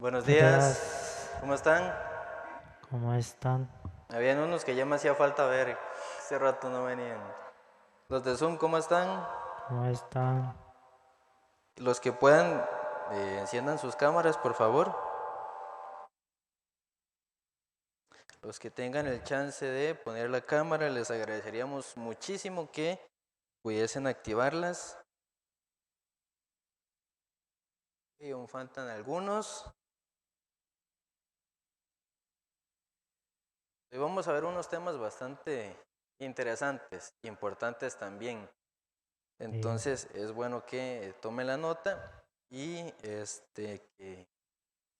Buenos Buenos días, días, ¿cómo están? ¿cómo están? Habían unos que ya me hacía falta ver, hace rato no venían. Los de Zoom, ¿cómo están? ¿Cómo están? Los que puedan, enciendan sus cámaras, por favor. Los que tengan el chance de poner la cámara, les agradeceríamos muchísimo que pudiesen activarlas. Y aún faltan algunos. Hoy vamos a ver unos temas bastante interesantes, importantes también. Sí, Entonces es bueno que tomen la nota y que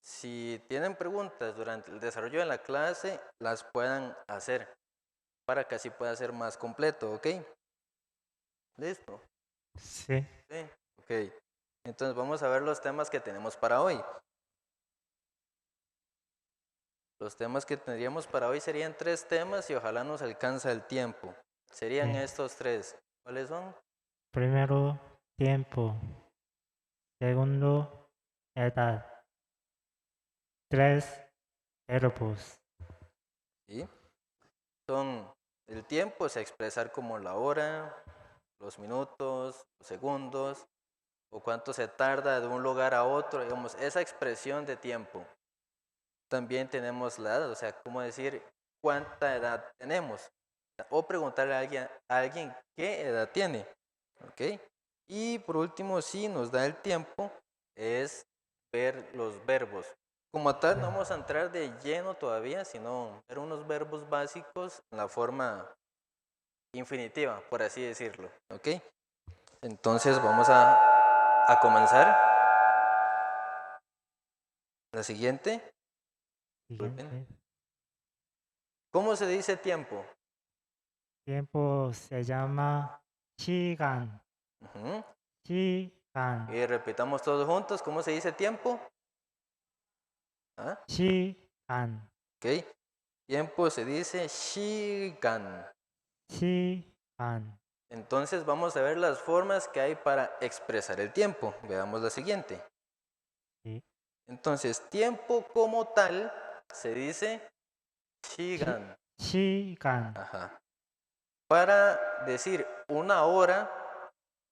si tienen preguntas durante el desarrollo de la clase, las puedan hacer para que así pueda ser más completo, ¿ok? ¿Listo? sí, Sí, ok. Entonces vamos a ver los temas que tenemos para hoy. Los temas que tendríamos para hoy serían tres temas y ojalá nos alcanza el tiempo. Serían sí. estos tres. ¿Cuáles son? Primero, tiempo. Segundo, edad. Tres, verbos. ¿Sí? Son el tiempo, se expresar como la hora, los minutos, los segundos, o cuánto se tarda de un lugar a otro, digamos, esa expresión de tiempo. También tenemos la edad, o sea, cómo decir cuánta edad tenemos, o preguntarle a alguien qué edad tiene, ¿ok? Y por último, si nos da el tiempo, es ver los verbos. Como tal, no vamos a entrar de lleno todavía, sino ver unos verbos básicos en la forma infinitiva, por así decirlo, ¿ok? Entonces vamos a comenzar. La siguiente. Siguiente. ¿Cómo se dice tiempo? Tiempo se llama 시간. Ujú. 시간. Y repitamos todos juntos. ¿Cómo se dice tiempo? ¿Ah? 시간. Ok. Tiempo se dice shigan. 시간. Entonces vamos a ver las formas que hay para expresar el tiempo. Veamos la siguiente. Sí. Entonces, tiempo como tal se dice 시, shigan. 시간. Ajá. Para decir una hora,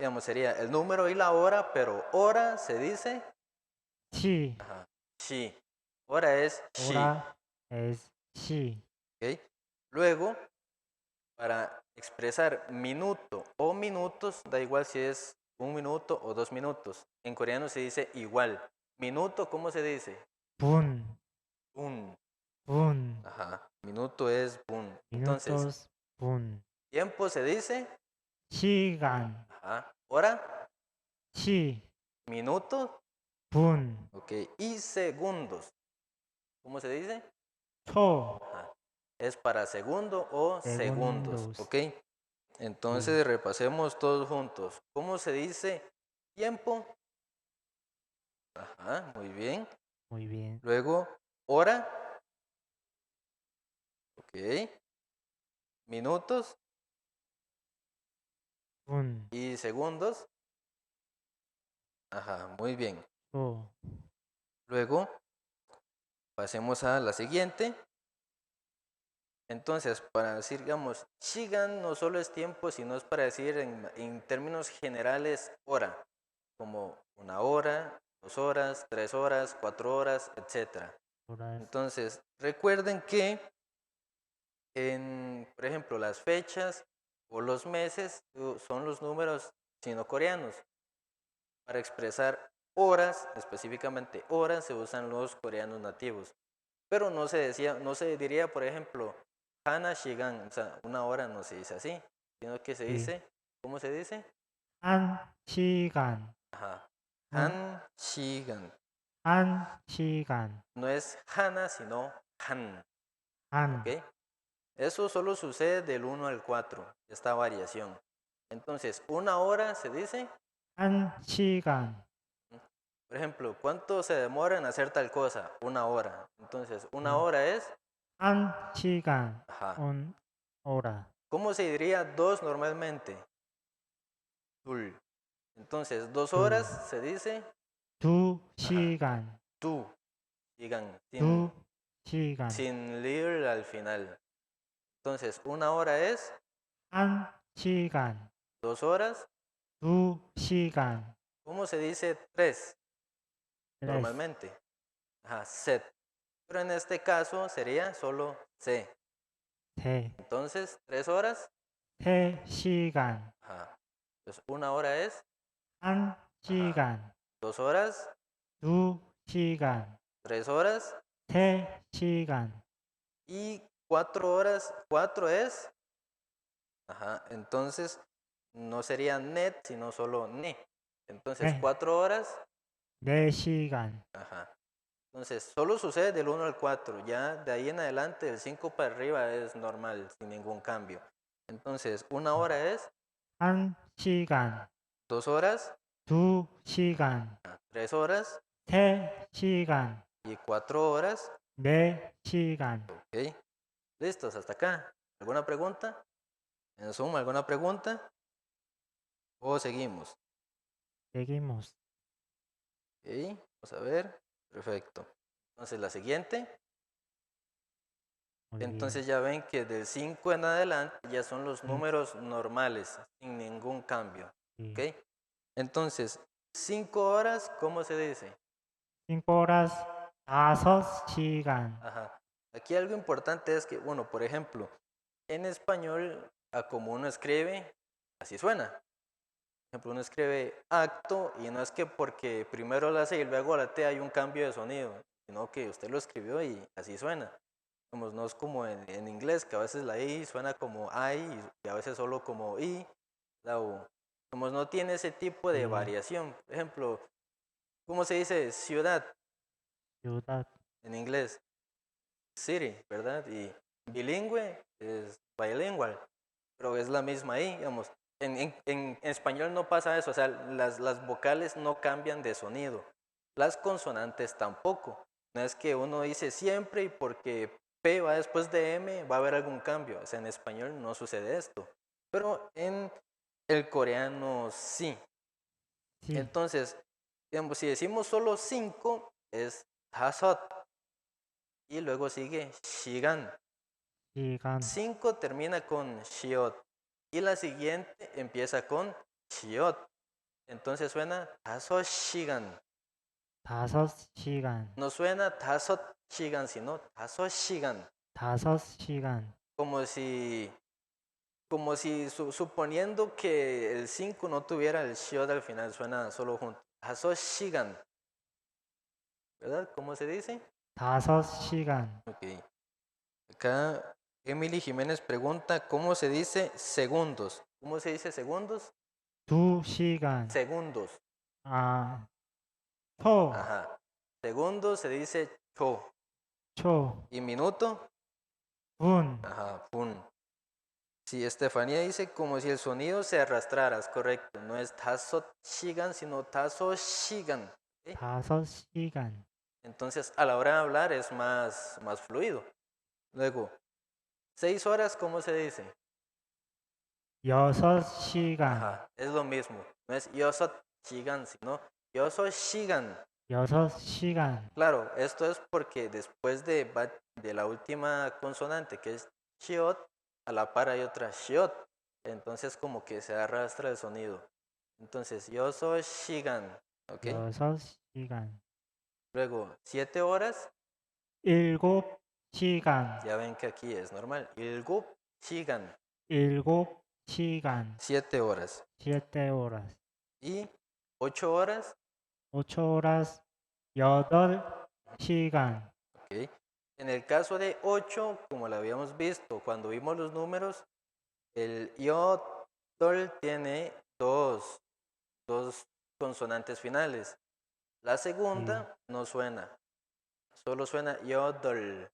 digamos, sería el número y la hora, pero hora se dice 시. shi. Hora es shi. Hora es 시. ¿Ok? Luego, para expresar minuto o minutos, da igual si es un minuto o 2 minutos. En coreano se dice igual. Minuto, ¿cómo se dice? 분. Un. 분. Ajá. Minuto es bun. Entonces, Minutos, 분. tiempo se dice. 시간, Ajá. Hora. 시, Minuto. 분, Ok. Y segundos. ¿Cómo se dice? 초, Ajá. Es para segundo o segundos. segundos. Ok. Sí, Entonces repasemos todos juntos. ¿Cómo se dice tiempo? Ajá, muy bien. muy bien. Luego, hora. Ok. Minutos 분, y segundos. Ajá, muy bien. 초, Luego, pasemos a la siguiente. Entonces, para decir, digamos, shigan no solo es tiempo, sino es para decir en términos generales hora, como una hora, 2 horas, 3 horas, 4 horas, etc. horas. Entonces, recuerden que por ejemplo, las fechas o los meses son los números sino-coreanos. Para expresar horas, específicamente horas, se usan los coreanos nativos. Pero no se diría, por ejemplo, Hana Shigan, o sea, una hora no se dice así, sino que se Sí. dice, ¿cómo se dice? 한 시간, Ajá, 한, Han Shigan. 한 시간, No es Hana, sino Han, 한, ¿ok? Eso solo sucede del 1 al 4, esta variación. Entonces, una hora se dice, 한 시간, por ejemplo, ¿cuánto se demora en hacer tal cosa? Una hora. Entonces, una 네. hora es, 한 시간, ajá. hora. ¿Cómo se diría dos normalmente? Tul. Entonces, 2 horas 둘, se dice, 두 ajá, 시간, tú. 시간, 두 시간, sin lir al final. Entonces, una hora es 한 시간, 2 horas. 두 시간, ¿Cómo se dice tres tres, normalmente? Ajá, set. Pero en este caso sería solo se. 세, Entonces, 3 horas. 세 시간, Ajá. Entonces, una hora es. 한 Ajá. 시간, 2 horas. 두 시간, 3 horas. 세 시간, Y 4 horas. 4 es. Ajá. Entonces, no sería net, sino solo ne. Entonces, 네, 4 horas. 네 시간, Ajá. Entonces, solo sucede del 1 al 4. Ya de ahí en adelante, del 5 para arriba es normal, sin ningún cambio. Entonces, una hora es 한 시간, 2 horas, 두 시간, 3 horas 세 시간, y 4 horas. 네 시간. Ok. ¿Listos hasta acá? ¿Alguna pregunta? En suma, ¿alguna pregunta? ¿O seguimos? seguimos. Ok, vamos a ver. Perfecto. Entonces, la siguiente. Muy bien. Entonces ya ven que del 5 en adelante ya son los números normales, sin ningún cambio. Sí. ¿Ok? Entonces, 5 horas, ¿cómo se dice? 5 horas, 5시간. Ajá. Aquí algo importante es que, bueno, por ejemplo, en español, a como uno escribe, así suena. Por ejemplo, uno escribe acto y no es que porque primero la C y luego la T hay un cambio de sonido, sino que usted lo escribió y así suena. Como no es como en inglés, que a veces la I suena como I y a veces solo como I, la U. Como no tiene ese tipo de Sí. variación. Por ejemplo, ¿cómo se dice ciudad ciudad, en inglés? City, ¿verdad? Y bilingüe es bilingual, pero es la misma I, digamos. En español no pasa eso, o sea, las vocales no cambian de sonido, las consonantes tampoco. No es que uno dice siempre y porque P va después de M va a haber algún cambio, o sea, en español no sucede esto, pero en el coreano sí. sí, Entonces, digamos, si decimos solo 5 es hasot y luego sigue shigan. 시간, 5 termina con shiot y la siguiente empieza con shiot. Entonces suena 다섯 시간. 5시간, No suena 다섯 시간, sino 다섯 시간. 5시간, Como si, suponiendo que el 5 no tuviera el shiot al final, suena solo junto. 다섯 시간. ¿Verdad? ¿Cómo se dice? 5시간, Ok. Acá Emily Jiménez pregunta, ¿cómo se dice segundos? ¿Cómo se dice segundos? 2시간, Segundos. 아, 초, Ajá. Segundos se dice cho. 초, ¿Y minuto? 분, Ajá, pun. Sí, Estefanía dice como si el sonido se arrastrara, es correcto. No es tazo shigan, sino tazo shigan. ¿Ok? 5시간, Entonces, a la hora de hablar es más fluido. Luego, 6 horas, ¿cómo se dice? 6시간, Ajá, es lo mismo. No es yosot shigan, sino yosot shigan. 6시간, Claro, esto es porque después de la última consonante, que es shiot, a la par hay otra shiot. Entonces como que se arrastra el sonido. Entonces, yo soy shigan. ¿Ok? 6시간, Luego, 7 horas. 7시간, Ya ven que aquí es normal. 일곱 shigan. 7시간, 7 horas. 7horas, Y 8 horas. 8horas, 8시간, ¿Ok? En el caso de 8, como lo habíamos visto cuando vimos los números, el yotol tiene dos consonantes finales. La 이, segunda no suena, solo suena yodol,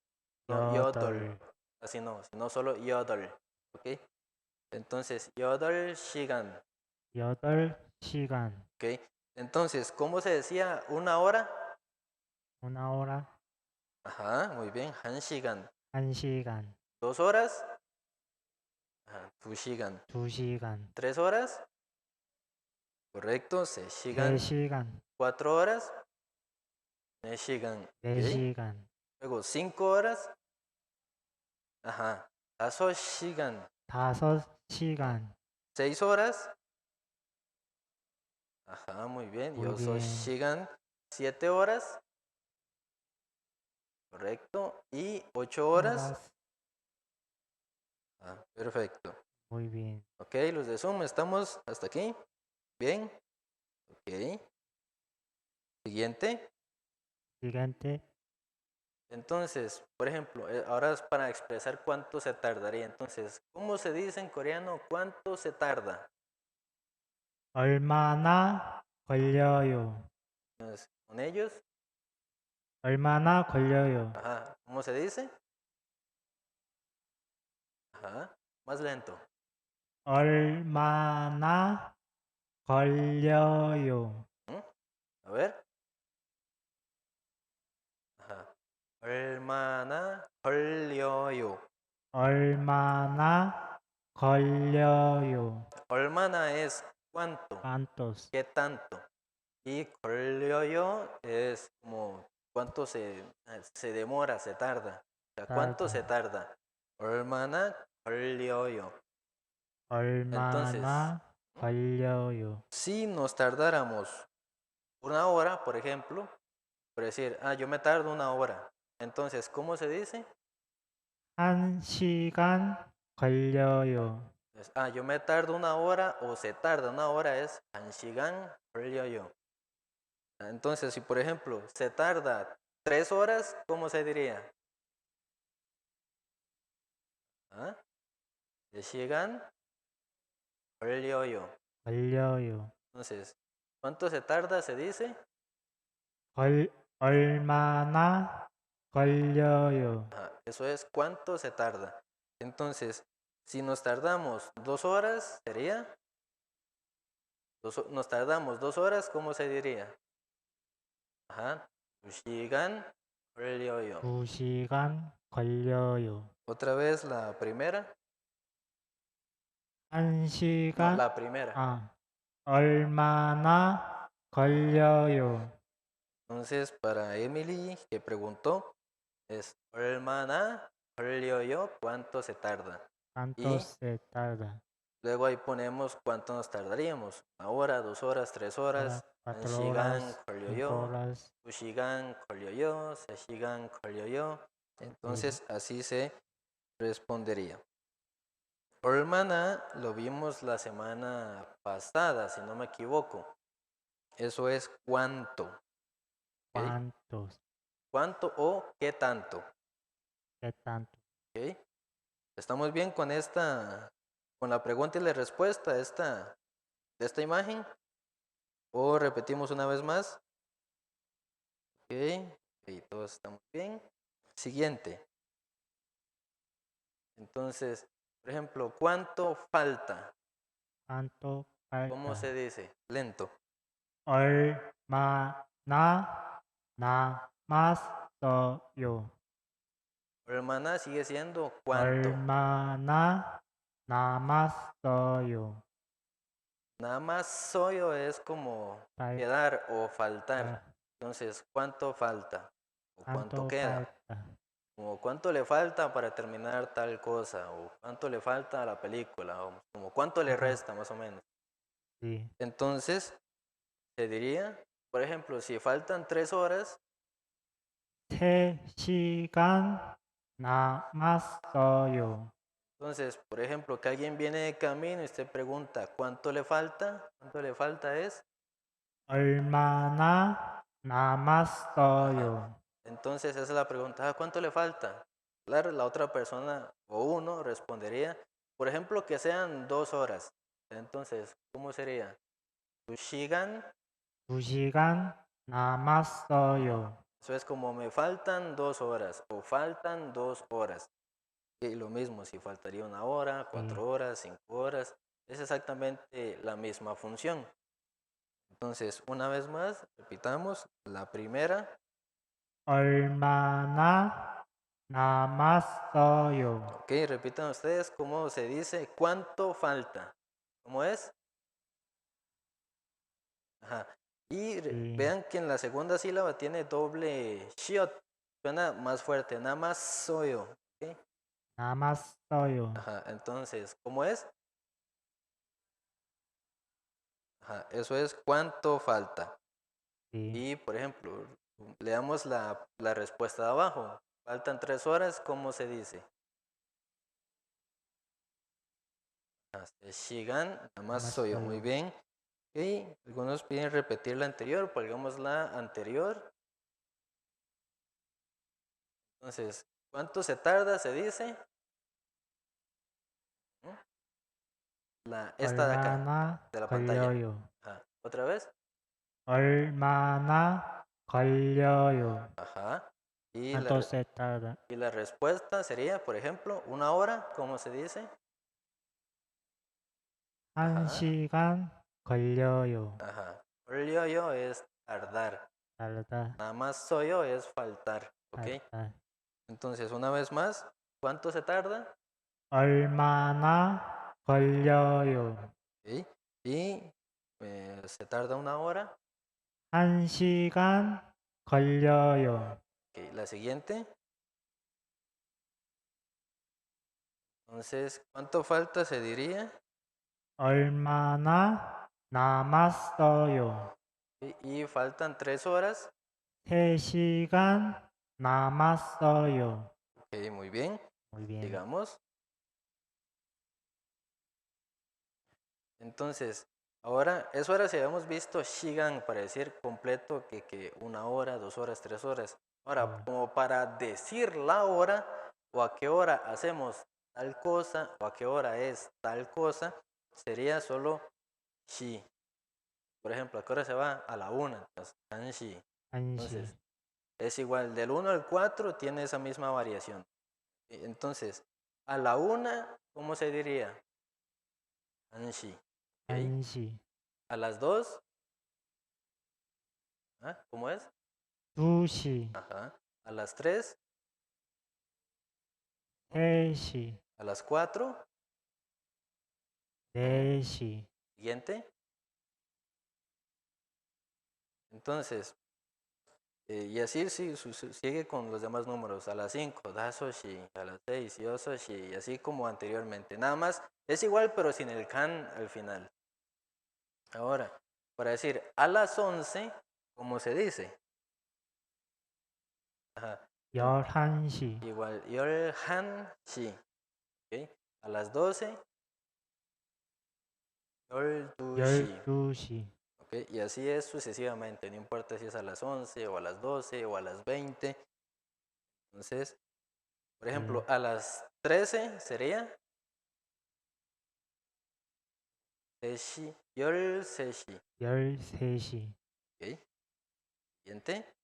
no yodol, 8, así no, sino solo yodol, ¿ok? Entonces, yodol shigan, 8시간, ¿ok? Entonces, ¿cómo se decía una hora? 1hora, Ajá, muy bien, han shigan. 1시간, 2 horas, ajá, tu shigan. 2시간, 3 horas, correcto, se shigan. 3시간, 4 horas, 4시간. ¿ok? 4시간, Luego 5 horas. Ajá. 5시간. 5시간. 6 horas. Ajá, muy bien. Muy bien. 6시간. 7 horas. Correcto. Y 8 horas. Ah, perfecto. Muy bien. Ok, los de Zoom, ¿estamos hasta aquí? Bien. Ok. Siguiente. Siguiente. Entonces, por ejemplo, ahora es para expresar cuánto se tardaría. Entonces, ¿cómo se dice en coreano cuánto se tarda? 얼마나 걸려요? Entonces, con ellos, 얼마나 걸려요? ajá, ¿cómo se dice? Ajá, más lento. 얼마나 걸려요? ¿Mm? A ver. Ajá. 얼마나 걸려요. 얼마나 걸려요? 얼마나 es cuánto, ¿Cuántos? qué tanto. Y 걸려요 es como cuánto se demora, se tarda. O sea, ¿cuánto se tarda? 얼마나 걸려요. Entonces, 얼마나 걸려요? si nos tardáramos una hora, por ejemplo, por decir, yo me tardo una hora. Entonces, ¿cómo se dice? 1시간 걸려요. Yo me tardo una hora o se tarda una hora es 한 시간 걸려요. Entonces, si por ejemplo se tarda 3 horas, ¿cómo se diría? ¿Ah? 4시간 걸려요. 걸려요. Entonces, ¿cuánto se tarda? Se dice. 얼마나 걸려요? Eso es cuánto se tarda. Entonces, si nos tardamos 2 horas, sería. Nos tardamos 2 horas, ¿cómo se diría? Ajá. 2시간 걸려요. 2시간 걸려요. Otra vez la primera. No, 1시간, la primera. 얼마나 걸려요? Entonces, para Emily, que preguntó, es 얼마나 걸려요, cuánto se tarda. ¿Cuánto Y se tarda? luego ahí ponemos cuánto nos tardaríamos. 1 hora, 2 horas, 3 horas. 4 1시간 horas, 5 걸려요. horas. 2시간 걸려요. 3시간 걸려요. Entonces, así se respondería. 얼마나 lo vimos la semana pasada, si no me equivoco. Eso es cuánto. ¿Ok? ¿Cuántos? ¿Cuánto o qué tanto? ¿Qué tanto? ¿Ok? ¿Estamos bien con con la pregunta y la respuesta de esta imagen? ¿O repetimos una vez más? Ok, todos estamos bien. Siguiente. Entonces, por ejemplo, ¿cuánto falta? ¿Cuánto ¿Cómo se falta? dice? Lento. 얼마나 남았어요? Hermana sigue siendo ¿cuánto? 얼마나 남았어요? Nada más soyo es como 달, quedar o faltar. 달, Entonces, ¿cuánto falta? ¿O cuánto ¿cuánto queda? falta? Como cuánto le falta para terminar tal cosa, o cuánto le falta a la película, o como cuánto le resta más o menos. Sí. Entonces, se diría, por ejemplo, si faltan 3 horas, 3시간 남았어요. entonces, por ejemplo, que alguien viene de camino y usted pregunta, ¿cuánto le falta? ¿Cuánto le falta es? 얼마나 남았어요? Entonces, esa es la pregunta, ¿cuánto le falta? Claro, la otra persona o uno respondería, por ejemplo, que sean 2 horas. Entonces, ¿cómo sería? 2시간. 2시간 남았어요. Eso es como me faltan 2 horas o faltan 2 horas. Y lo mismo, si faltaría 1 hora, 4 horas, 5 horas, es exactamente la misma función. Entonces, una vez más, repitamos la primera. 얼마나 남았어요? Ok, repitan ustedes cómo se dice cuánto falta. ¿Cómo es? Ajá. Y Sí. vean que en la segunda sílaba tiene doble shiot. Suena más fuerte, namasoyo. ¿Ok? 남았어요. Ajá, entonces, ¿cómo es? Ajá, eso es cuánto falta. Sí. Y, por ejemplo, leamos la respuesta de abajo. Faltan 3 horas, ¿cómo se dice? Shigan, namasoyo. Muy 남았어요. bien. Y algunos piden repetir la anterior, pongamos la anterior. Entonces, ¿cuánto se tarda? Se dice. Esta de acá, 얼마나 de la pantalla. 걸려요? Ajá. ¿Otra vez? 얼마나 걸려요? Ajá. Y ¿Cuánto se tarda? y la respuesta sería, por ejemplo, 1 hora, ¿cómo se dice? 한 Ajá. 시간 걸려요. Ajá. Yo es tardar. tarda, Nada más soyo es faltar. ¿Ok? tarda. Entonces, una vez más, ¿cuánto se tarda? 얼마나 걸려요? ¿Sí? Y se tarda 1 hora. 한 시간 걸려요. Ok, la siguiente. Entonces, ¿cuánto falta se diría? 얼마나 남았어요? Y faltan 3 horas. 3시간 남았어요. Ok, muy bien. Muy bien. Digamos. Entonces, ahora, eso ahora si habíamos visto Shigan para decir completo que 1 hora, 2 horas, 3 horas. Ahora, como para decir la hora o a qué hora hacemos tal cosa o a qué hora es tal cosa, sería solo Shi. Por ejemplo, ¿a qué hora se va? A la 1, entonces, Shi. 1시. Entonces, es igual, del 1 al 4 tiene esa misma variación. Entonces, a la 1, ¿cómo se diría? Shi. ¿Ok? 1시. A las 2, ¿cómo es? 2시. Ajá. A las 3, 3시. a las 4, 4시. siguiente. Entonces, y así sí, sigue con los demás números. A las 5, dasoshi. A las 6, yososhi. Y así como anteriormente. Nada más es igual, pero sin el kan al final. Ahora, para decir a las 11, ¿cómo se dice? Ajá. 11시. Igual, 열한시. ¿Ok? A las 12, 열두시. 12시. ¿Ok? Y así es sucesivamente, no importa si es a las 11 o a las 12 o a las 20. Entonces, por ejemplo, a las 13 sería seshi, 열세시. 13시. ¿Ok? Siguiente.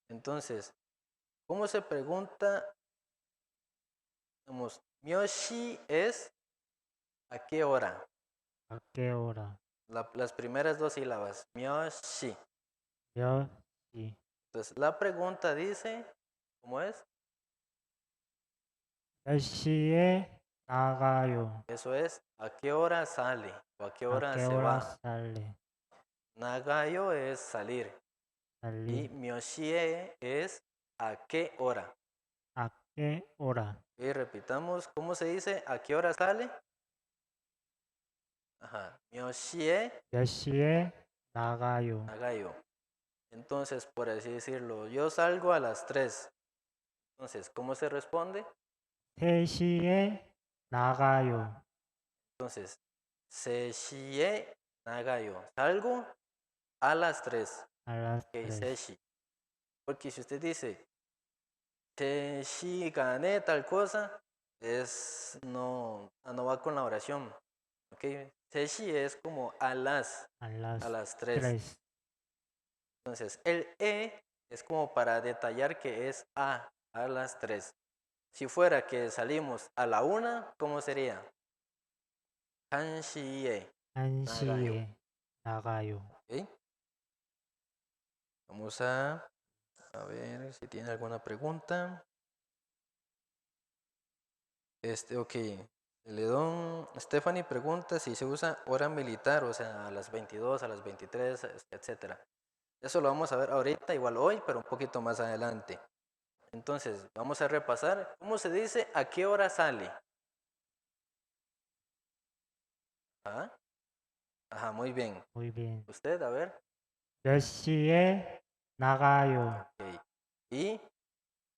Entonces, ¿cómo se pregunta? Vamos, myoshi es ¿a qué hora? ¿A qué hora? Las primeras 2 sílabas, myoshi. 몇 시? Entonces, la pregunta dice, ¿cómo es? 몇 시에 나가요? Eso es, ¿a qué hora sale? ¿O a qué ¿A hora qué se hora va? sale? Nagayo es salir. Y Salir. myoshie es ¿a qué hora? ¿A qué hora? Y repitamos, ¿cómo se dice? ¿A qué hora sale? Ajá, myoshie 몇 시에 나가요? nagayo. Entonces, por así decirlo, yo salgo a las 3. Entonces, ¿cómo se responde? 3시에 나가요. Entonces, seshie nagayo. Salgo a las 3. A las Ok, 3. seshi. Porque si usted dice seshi gané tal cosa, no va con la oración. Ok, seshi es como A las a las 3. 3. Entonces, el es como para detallar que es a las 3. Si fuera que salimos a la 1, ¿cómo sería? 한시에 나가요. 1시에 나가요. ¿Ok? Vamos a ver si tiene alguna pregunta. Ok. Ledón Stephanie pregunta si se usa hora militar, o sea, a las 22, a las 23, etcétera. Eso lo vamos a ver ahorita, igual hoy, pero un poquito más adelante. Entonces, vamos a repasar. ¿Cómo se dice a qué hora sale? ¿Ah? Ajá, muy bien. muy bien. ¿Usted? A ver. 몇 시에 나가요? Ok. Y,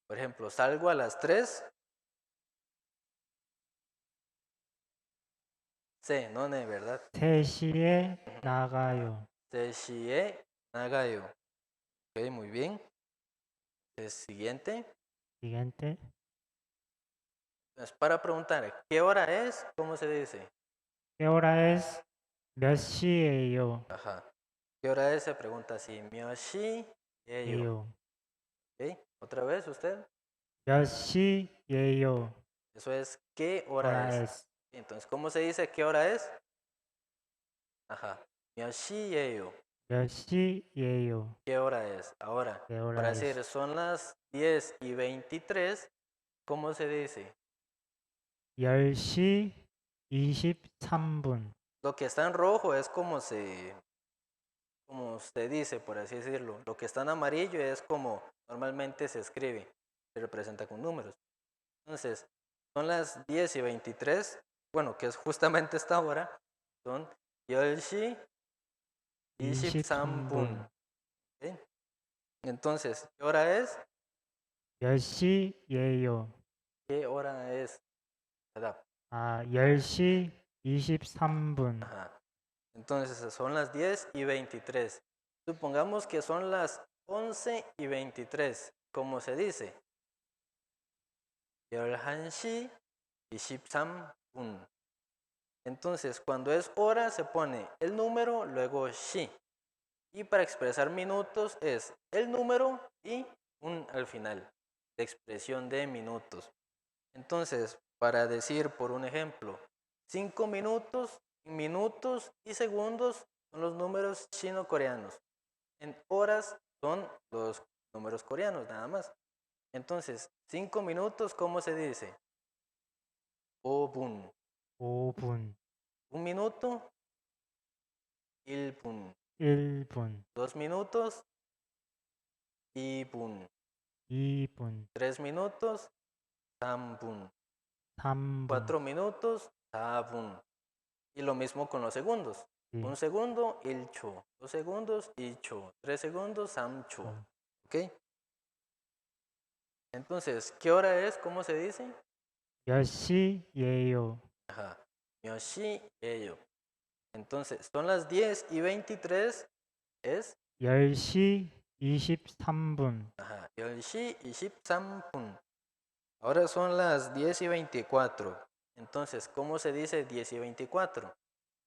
por ejemplo, salgo a las 3. C, no, ne, ¿verdad? 3시에 나가요. 3시에 나가요. Ok, muy bien. El siguiente. siguiente. Es para preguntar, ¿qué hora es? ¿Cómo se dice? ¿Qué hora es? 몇 시예요? Ajá. ¿Qué hora es? Se pregunta así. 몇 시예요. 예요. Ok, otra vez usted. 몇 시예요? Eso es, ¿qué hora hora es? es? Entonces, ¿cómo se dice qué hora es? Ajá. 몇 시예요. 몇 시예요? ¿Qué hora es? Ahora, ¿Qué para hora decir es? son las 10:23, ¿cómo se dice? 10시 23분. Lo que está en rojo es como se dice, por así decirlo. Lo que está en amarillo es como normalmente se escribe, se representa con números. Entonces, son las 10:23, bueno, que es justamente esta hora, son 10시 23분. 23분. ¿Ok? Entonces, ¿qué hora es? 몇 시예요? ¿Qué hora es? ¿Verdad? 10시 23분. Ajá. Entonces, son las 10:23. Supongamos que son las 11:23. ¿Cómo se dice? 11시 23분. Entonces, cuando es hora se pone el número, luego shi. Y para expresar minutos es el número y un al final, de expresión de minutos. Entonces, para decir, por un ejemplo, 5 minutos, minutos y segundos son los números chino-coreanos. En horas son los números coreanos, nada más. Entonces, 5 minutos, ¿cómo se dice? 5분. 5분. Un minuto, 1분. 1분. 2 minutos, 2분. 2분. 3 minutos, 3분. 3분. 4 minutos, 4분. Y lo mismo con los segundos. 네. Un segundo, 1초. 2 segundos, 2초. 3 segundos, 3초. ¿Ok? Entonces, ¿qué hora es? ¿Cómo se dice? 몇 시예요? Ajá. 몇 시예요. Entonces, son las 10:23. Es. 10시 23분. Ajá. 10시 23분. Ahora son las 10:24. Entonces, ¿cómo se dice 10:24?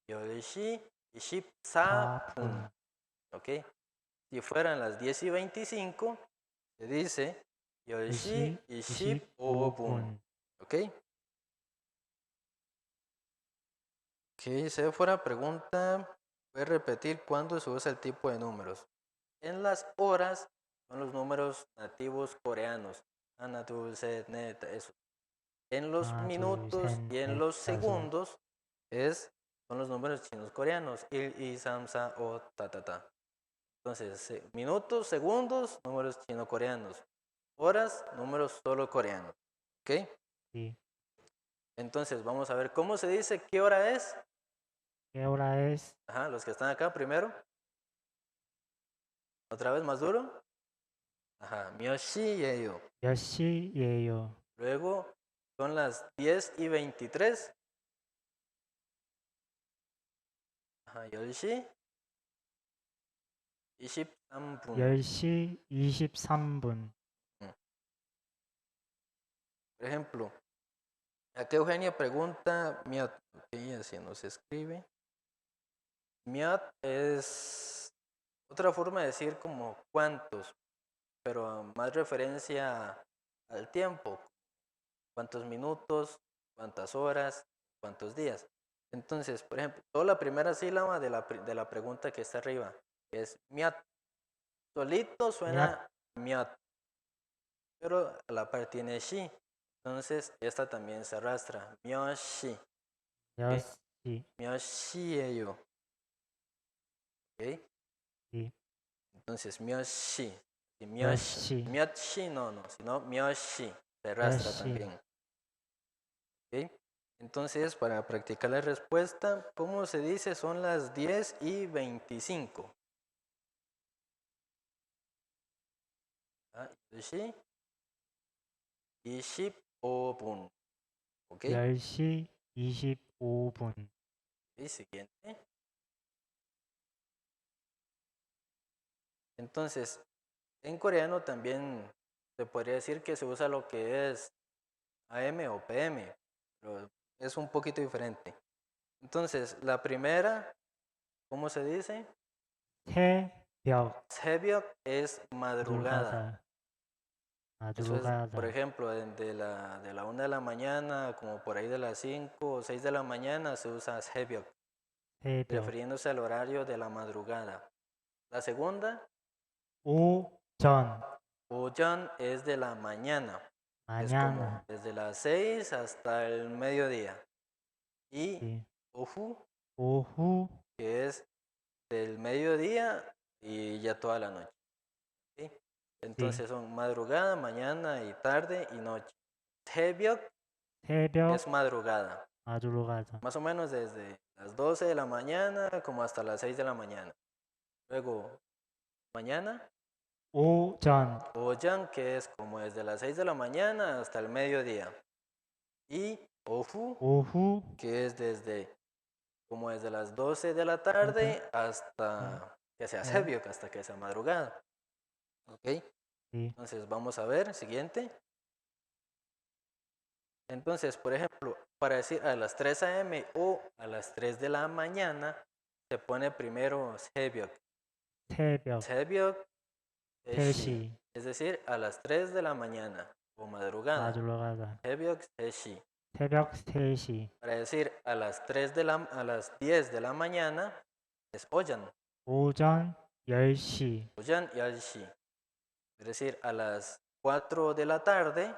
10시 24분. 4분. ¿Ok? Si fueran las 10:25, se dice 10시 10시 25분. 25분. ¿Ok? Ok, si fuera pregunta, voy a repetir cuándo se usa el tipo de números. En las horas son los números nativos coreanos. Hana, 둘, 셋, 넷, eso. En los 하나, 둘, minutos 셋, y en 넷, los 다섯. segundos son los números chinos coreanos. 1, 2, 3, 4, 5, ta, ta, ta. Entonces, minutos, segundos, números chino-coreanos. Horas, números solo coreanos. ¿Ok? 네. Entonces, vamos a ver cómo se dice qué hora es. ¿Qué hora es? Ajá, los que están acá primero. Otra vez más duro. Ajá, 몇 시예요. 몇 시예요? Luego son las 10:23. Ajá, 10시 23분. 10시 23분. Por ejemplo, acá Eugenia pregunta, miat, ok, así nos escribe. Miat es otra forma de decir como cuántos, pero más referencia al tiempo, cuántos minutos, cuántas horas, cuántos días. Entonces, por ejemplo, toda la primera sílaba de la pregunta que está arriba es miat. Solito suena miat, pero a la par tiene shi. Entonces, esta también se arrastra. Myoshi. 10시, Myoshi에요. ¿Ok? 이, Entonces, myoshi. Y myoshi. myoshi no, sino myoshi. Se arrastra myoshi. también. ¿Ok? Entonces, para practicar la respuesta, ¿cómo se dice? Son las 10:25. Yoshi, 25분. ¿Ok? 10시 25분. Y siguiente. Entonces, en coreano también se podría decir que se usa lo que es AM o PM, pero es un poquito diferente. Entonces, la primera, ¿cómo se dice? 새벽, 새벽 es madrugada. Eso es, por madrugada, ejemplo, de la 1 de la mañana, como por ahí de las 5 o 6 de la mañana, se usa 새벽, 새벽, refiriéndose al horario de la madrugada. La segunda, 오전, 오전 es de la mañana. Es como mañana, desde las 6 hasta el mediodía. Y 이, ofu, 오후, que es del mediodía y ya toda la noche. ¿Sí? Entonces son madrugada, mañana y tarde y noche. 새벽 새벽, es madrugada. madrugada, Más o menos desde las 12 de la mañana como hasta las 6 de la mañana. Luego, mañana, 오전, ojan, que es como desde las 6 de la mañana hasta el mediodía. Y ofu, 오후, que es como desde las 12 de la tarde hasta que sea 새벽, hasta que sea madrugada. ¿Ok? 이, Entonces vamos a ver, siguiente. Entonces, por ejemplo, para decir a las 3 a.m. o a las 3 de la mañana, se pone primero 새벽. 새벽, 새벽 3시. 3시, Es decir, a las 3 de la mañana o madrugada. madrugada, 새벽 3시. 새벽 3시, Para decir a las 10 de la mañana es ojan. 오전 10시, ojan 10시. Es decir, a las 4 de la tarde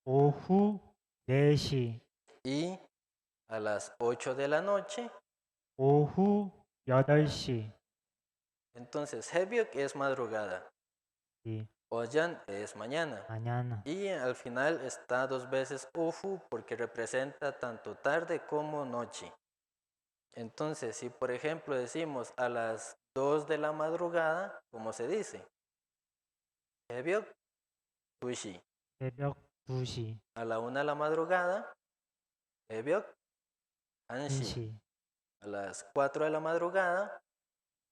오후 4시, y a las 8 de la noche. 오후 8시, Entonces, 새벽 es madrugada. 이, ojan es mañana. mañana, Y al final está dos veces ofu porque representa tanto tarde como noche. Entonces, si por ejemplo decimos a las 2 de la madrugada, ¿cómo se dice? 새벽 2시. 새벽 2시, A la 1 de la madrugada, 새벽 1시. 1시, A las 4 de la madrugada,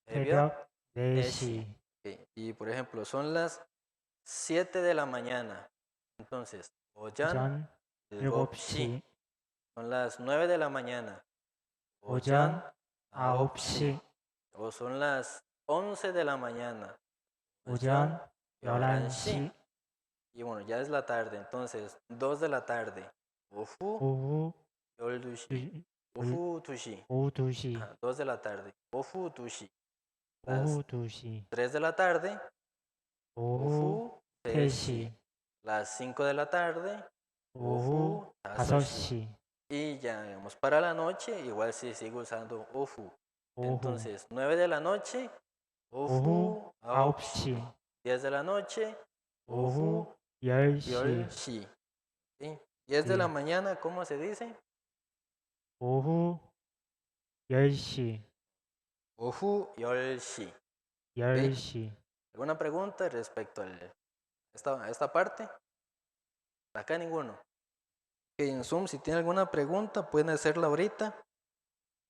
새벽 새벽 4시. 4시, Y por ejemplo, son las 7 de la mañana. Entonces, ojan 오전 7시. 7시, Son las 9 de la mañana. 오전 ojan 9시. 9시, O son las 11 de la mañana. 오전 11시. 11시, Y bueno, ya es la tarde, entonces 2 de la tarde. 오후 오후 12시. 오후 2시. 오후 2시, 2 de la tarde. 오후 2시. 오후 2시, 3 de la tarde. 오후 오후 3시, 3시. Las 5 de la tarde. 오후 오후 5시. 5시, Y ya, digamos, para la noche, igual si sigo usando ofu. 오후, Entonces, 9 de la noche, 오후 ofu 9시. 9시, 10 de la noche, 오후 ofu 10시, 10시. ¿Sí? 10 de la mañana, ¿cómo se dice? 오후 10시, 오후 10시. 10시, ¿Alguna pregunta respecto a esta parte? Acá ninguno. Ok, en Zoom, si tiene alguna pregunta, pueden hacerla ahorita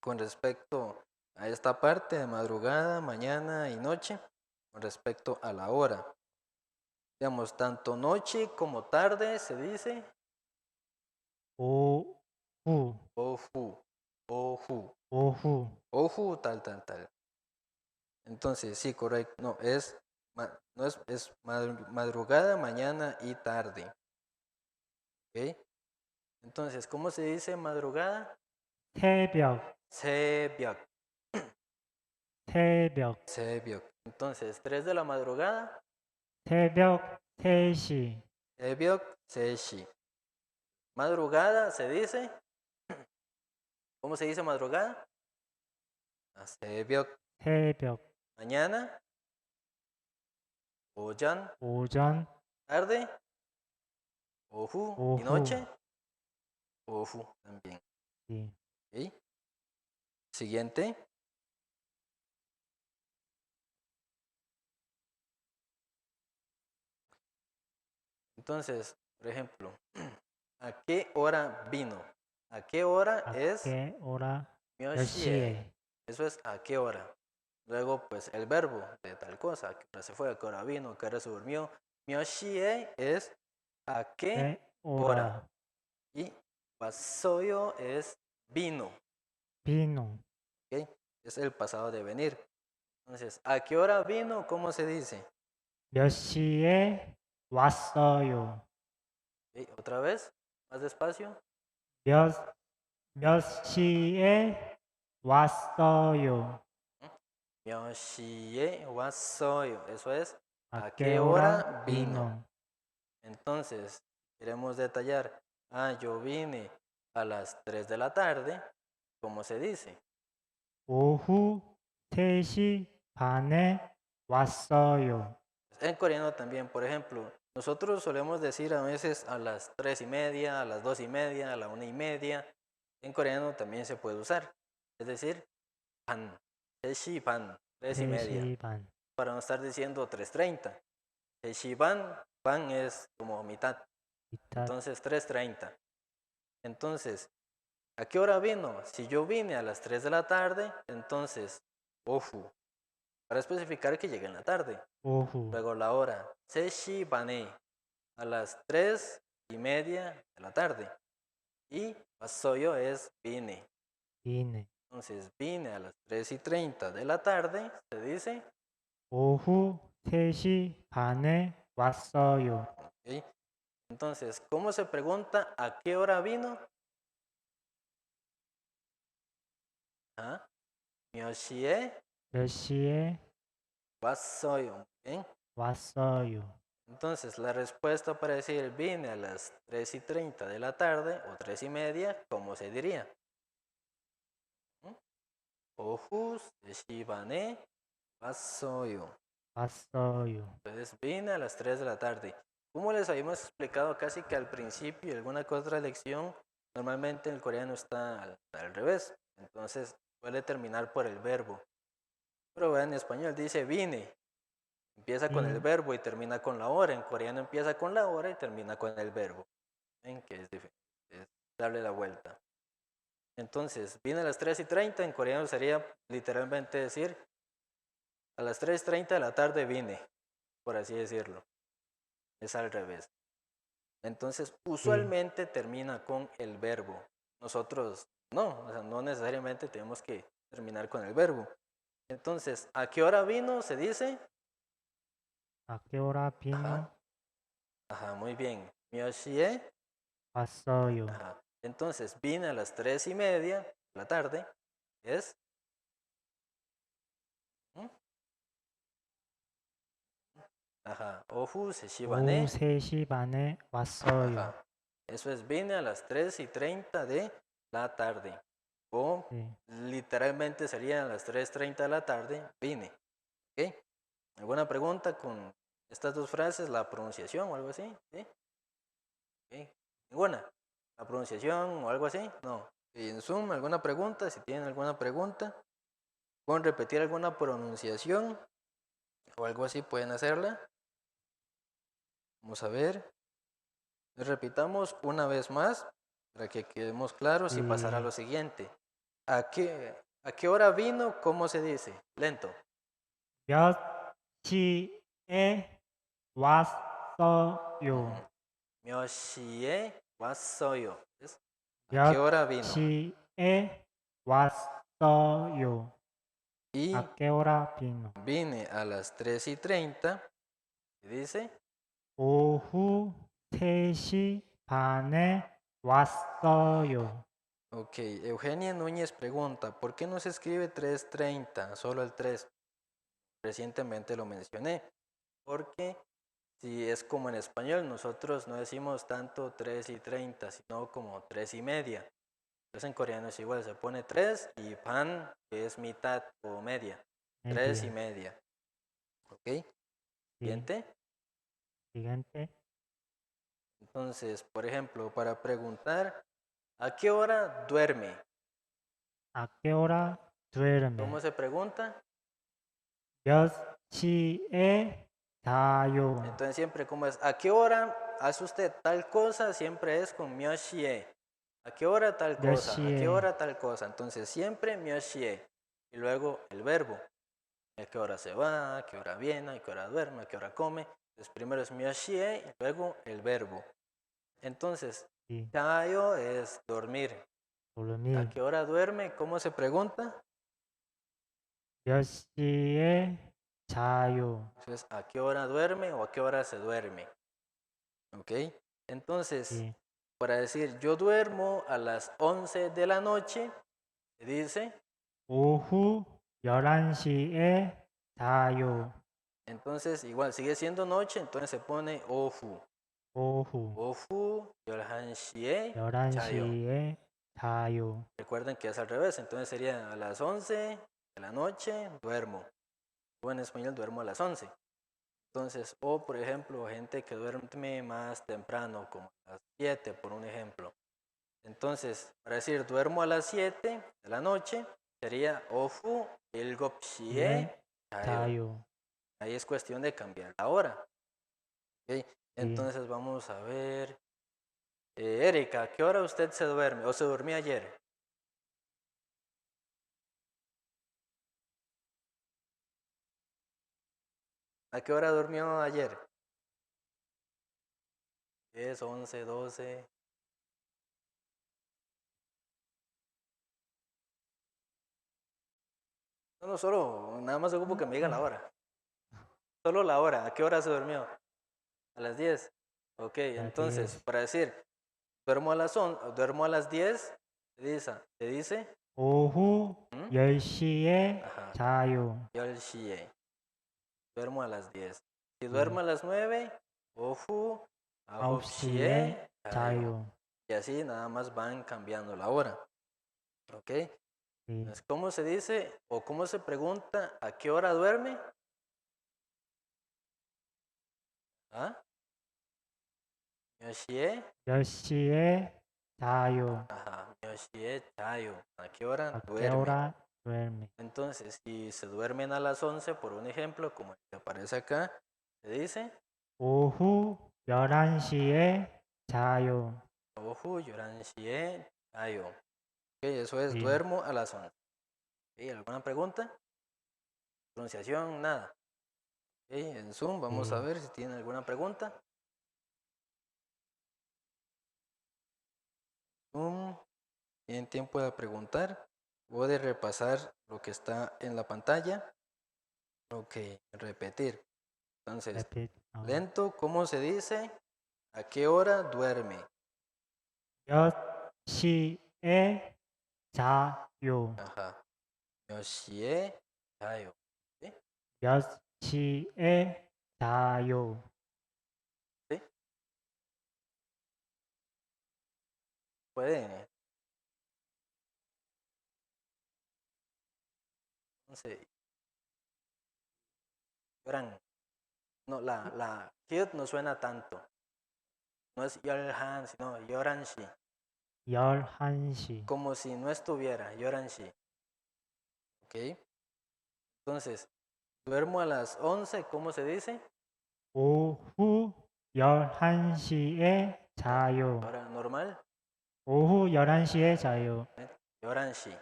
con respecto a esta parte de madrugada, mañana y noche, con respecto a la hora. Digamos, tanto noche como tarde se dice 오후, ofu, ofu, 오후, ofu, tal, tal, tal. Entonces, sí, correcto. No, no es madrugada, mañana y tarde. ¿Ok? Entonces, ¿cómo se dice madrugada? 새벽, 새벽, 새벽, 새벽. Entonces, 3 de la madrugada, 새벽 3시, 새벽 3시. Madrugada se dice, ¿cómo se dice madrugada? 새벽. 새벽, Mañana, 오전. 오전, Tarde, 오후. Y 오후. noche, 오후 también. 예. ¿Ok? Siguiente. Entonces, por ejemplo, ¿a qué hora vino? ¿A qué hora ¿A es qué hora? 몇 myoshie? 시에? Eso es ¿a qué hora? Luego, pues el verbo de tal cosa, ¿a qué hora se fue? ¿A qué hora vino? ¿A qué hora se durmió? Myoshie es ¿a qué 네, hora? 오라. Y wassoyo es vino. 비누. ¿Ok? Es el pasado de venir. Entonces, ¿a qué hora vino? ¿Cómo se dice? 몇 시에 왔어요? ¿Ok? Otra vez, más despacio. 몇, 몇 시에 왔어요? Myoshie wassoyo. Eso es ¿A ¿a qué qué hora hora vino? vino? Entonces, queremos detallar. Yo vine a las 3 de la tarde. ¿Cómo se dice? 오후 3시 반에 왔어요. En coreano también, por ejemplo, nosotros solemos decir a veces a las 3:30, a las 2:30, a la 1:30. En coreano también se puede usar. Es decir, pan, seshi pan, 3:30. 3시 반. Para no estar diciendo 3:30. Seshi pan es como mitad. 이따 Entonces 3:30. Entonces, ¿a qué hora vino? Si yo vine a las 3 de la tarde, entonces, ofu, para especificar que llegué en la tarde. 오후. Luego la hora, seshi bane, a las 3:30 de la tarde. Y pasoyo es vine. 비네. Entonces, vine a las 3:30 de la tarde, se dice. 오후 3시 반에 왔어요. ¿Ok? Entonces, ¿cómo se pregunta a qué hora vino? ¿Ah? Myoshie 몇 시에 wassoyo. ¿Ok? 왔어요? Entonces, la respuesta para decir vine a las 3:30 de la tarde o 3:30, ¿cómo se diría? Ohu shibane wassoyo. 왔어요. Entonces, vine a las 3 de la tarde. Como les habíamos explicado casi que al principio, alguna que otra lección, normalmente el coreano está al revés. Entonces, suele terminar por el verbo. Pero vean, en español dice vine. Empieza con el verbo y termina con la hora. En coreano empieza con la hora y termina con el verbo. ¿Ven? Que es darle la vuelta. Entonces, vine a las 3:30, en coreano sería literalmente decir a las 3:30 de la tarde vine, por así decirlo. Es al revés. Entonces, usualmente termina con el verbo. Nosotros no, o sea, no necesariamente tenemos que terminar con el verbo. Entonces, ¿a qué hora vino? Se dice. ¿A qué hora vino? Ajá. Ajá, muy bien. Myoshie. 왔어요. Ajá. Entonces, vine a las 3:30 de la tarde. Es. ¿Mm? Ajá. Ohu se 오후 shibane. 3시 반에 왔어요. Ajá. Eso es, vine a las 3:30 de la tarde. O 네. literalmente serían a las 3:30 de la tarde, vine. ¿Ok? ¿Alguna pregunta con estas dos frases? ¿La pronunciación o algo así? ¿Sí? ¿Ok? ¿Ninguna? ¿La pronunciación o algo así? No. ¿Y en Zoom alguna pregunta? Si tienen alguna pregunta, pueden repetir alguna pronunciación o algo así, pueden hacerla. Vamos a ver. Repitamos una vez más para que quedemos claros y pasar a lo siguiente. ¿A qué hora vino? ¿Cómo se dice? Lento. 몇 시에 왔어요? 몇 시에 왔어요. ¿A qué 몇 hora vino? 시에 왔어요? Y ¿A qué hora vino? vine a las 3:30. ¿Qué dice? 오후 3시 반에 왔어요. Ok, Eugenia Núñez pregunta, ¿por qué no se escribe 3:30? Solo el 3. Recientemente lo mencioné. Porque Si es como en español, nosotros no decimos tanto 3:30, sino como 3:30. Entonces en coreano es igual, se pone 3 y pan, que es mitad o media. 3:30. ¿Ok? Sí. Siguiente. Siguiente. Entonces, por ejemplo, para preguntar, ¿a qué hora duerme? ¿A qué hora duerme? ¿Cómo se pregunta? 몇 시에 자요? Entonces siempre como es, ¿a qué hora hace usted tal cosa? Siempre es con myoshie. ¿A qué hora tal 몇 cosa? ¿A qué 시에? hora tal cosa? Entonces siempre myoshie. Y luego el verbo. ¿A qué hora se va? ¿A qué hora viene? ¿A qué hora duerme? ¿A qué hora come? Entonces primero es myoshie y luego el verbo. Entonces, Sí. chayo es dormir. ¿A dormir. qué hora duerme? ¿Cómo se pregunta? 몇 시에 자요? Entonces, ¿a qué hora duerme o a qué hora se duerme? ¿Ok? Entonces, Sí. para decir yo duermo a las 11 de la noche, se dice, 오후 11시에 자요. entonces igual sigue siendo noche, entonces se pone ofu. 오후 Ofu, yorhanshie, chayo. 11시에 자요. Recuerden que es al revés, entonces sería a las 11 de la noche, duermo. O en español, duermo a las 11. Entonces, o por ejemplo, gente que duerme más temprano, como a las 7, por un ejemplo. Entonces, para decir duermo a las 7 de la noche, sería ofu ilgopshie 예, chayo. 자요. Ahí es cuestión de cambiar la hora. ¿Ok? Sí. Entonces, vamos a ver. Erika, ¿a qué hora usted se duerme o se durmió ayer? ¿A qué hora durmió ayer? 10, 11, 12. No, no, solo, nada más ocupo que me digan la hora. Solo la hora. ¿A qué hora se durmió? A las 10. Ok, entonces, Así para decir, duermo a las 10, se dice, 오후 ¿Mm? 10시에 Ajá, 자요. 열시에. Duermo a las 10. Si duermo 예, a las 9, ofu, 9시에 ahopshie, chayo. 자요. Y así nada más van cambiando la hora. ¿Ok? 예, Entonces, ¿cómo se dice o cómo se pregunta a qué hora duerme? ¿Ah? Yoshie. 10시에 자요. Ajá, yoshie, chayo. ¿A qué hora ¿A qué duerme? hora duerme? Entonces, si se duermen a las 11, por un ejemplo, como el que aparece acá, se dice, 오후 11시에 자요. oju, yoranshie, chayo. Ok, eso es, 예, duermo a las 11. Ok, ¿alguna pregunta? Pronunciación, nada. Ok, en Zoom, vamos a 예. ver si tienen alguna pregunta. Zoom, tienen tiempo de preguntar o de repasar lo que está en la pantalla. Ok, repetir. Entonces, repeat. lento, ¿cómo se dice? ¿A qué hora duerme? 몇 시에 자요? Ajá. Yoshie, chayo. ¿Sí? 몇 시에 자요? ¿Sí? Puede. Entonces, lloran. No, la kid no suena tanto. No es yorhan, sino yoranshi. 11시. Como si no estuviera, yoranshi. ¿Ok? Entonces, duermo a las 11, ¿cómo se dice? 오후 11시에 자요. Ahora normal, 오후 11시에 자요. yoranshi.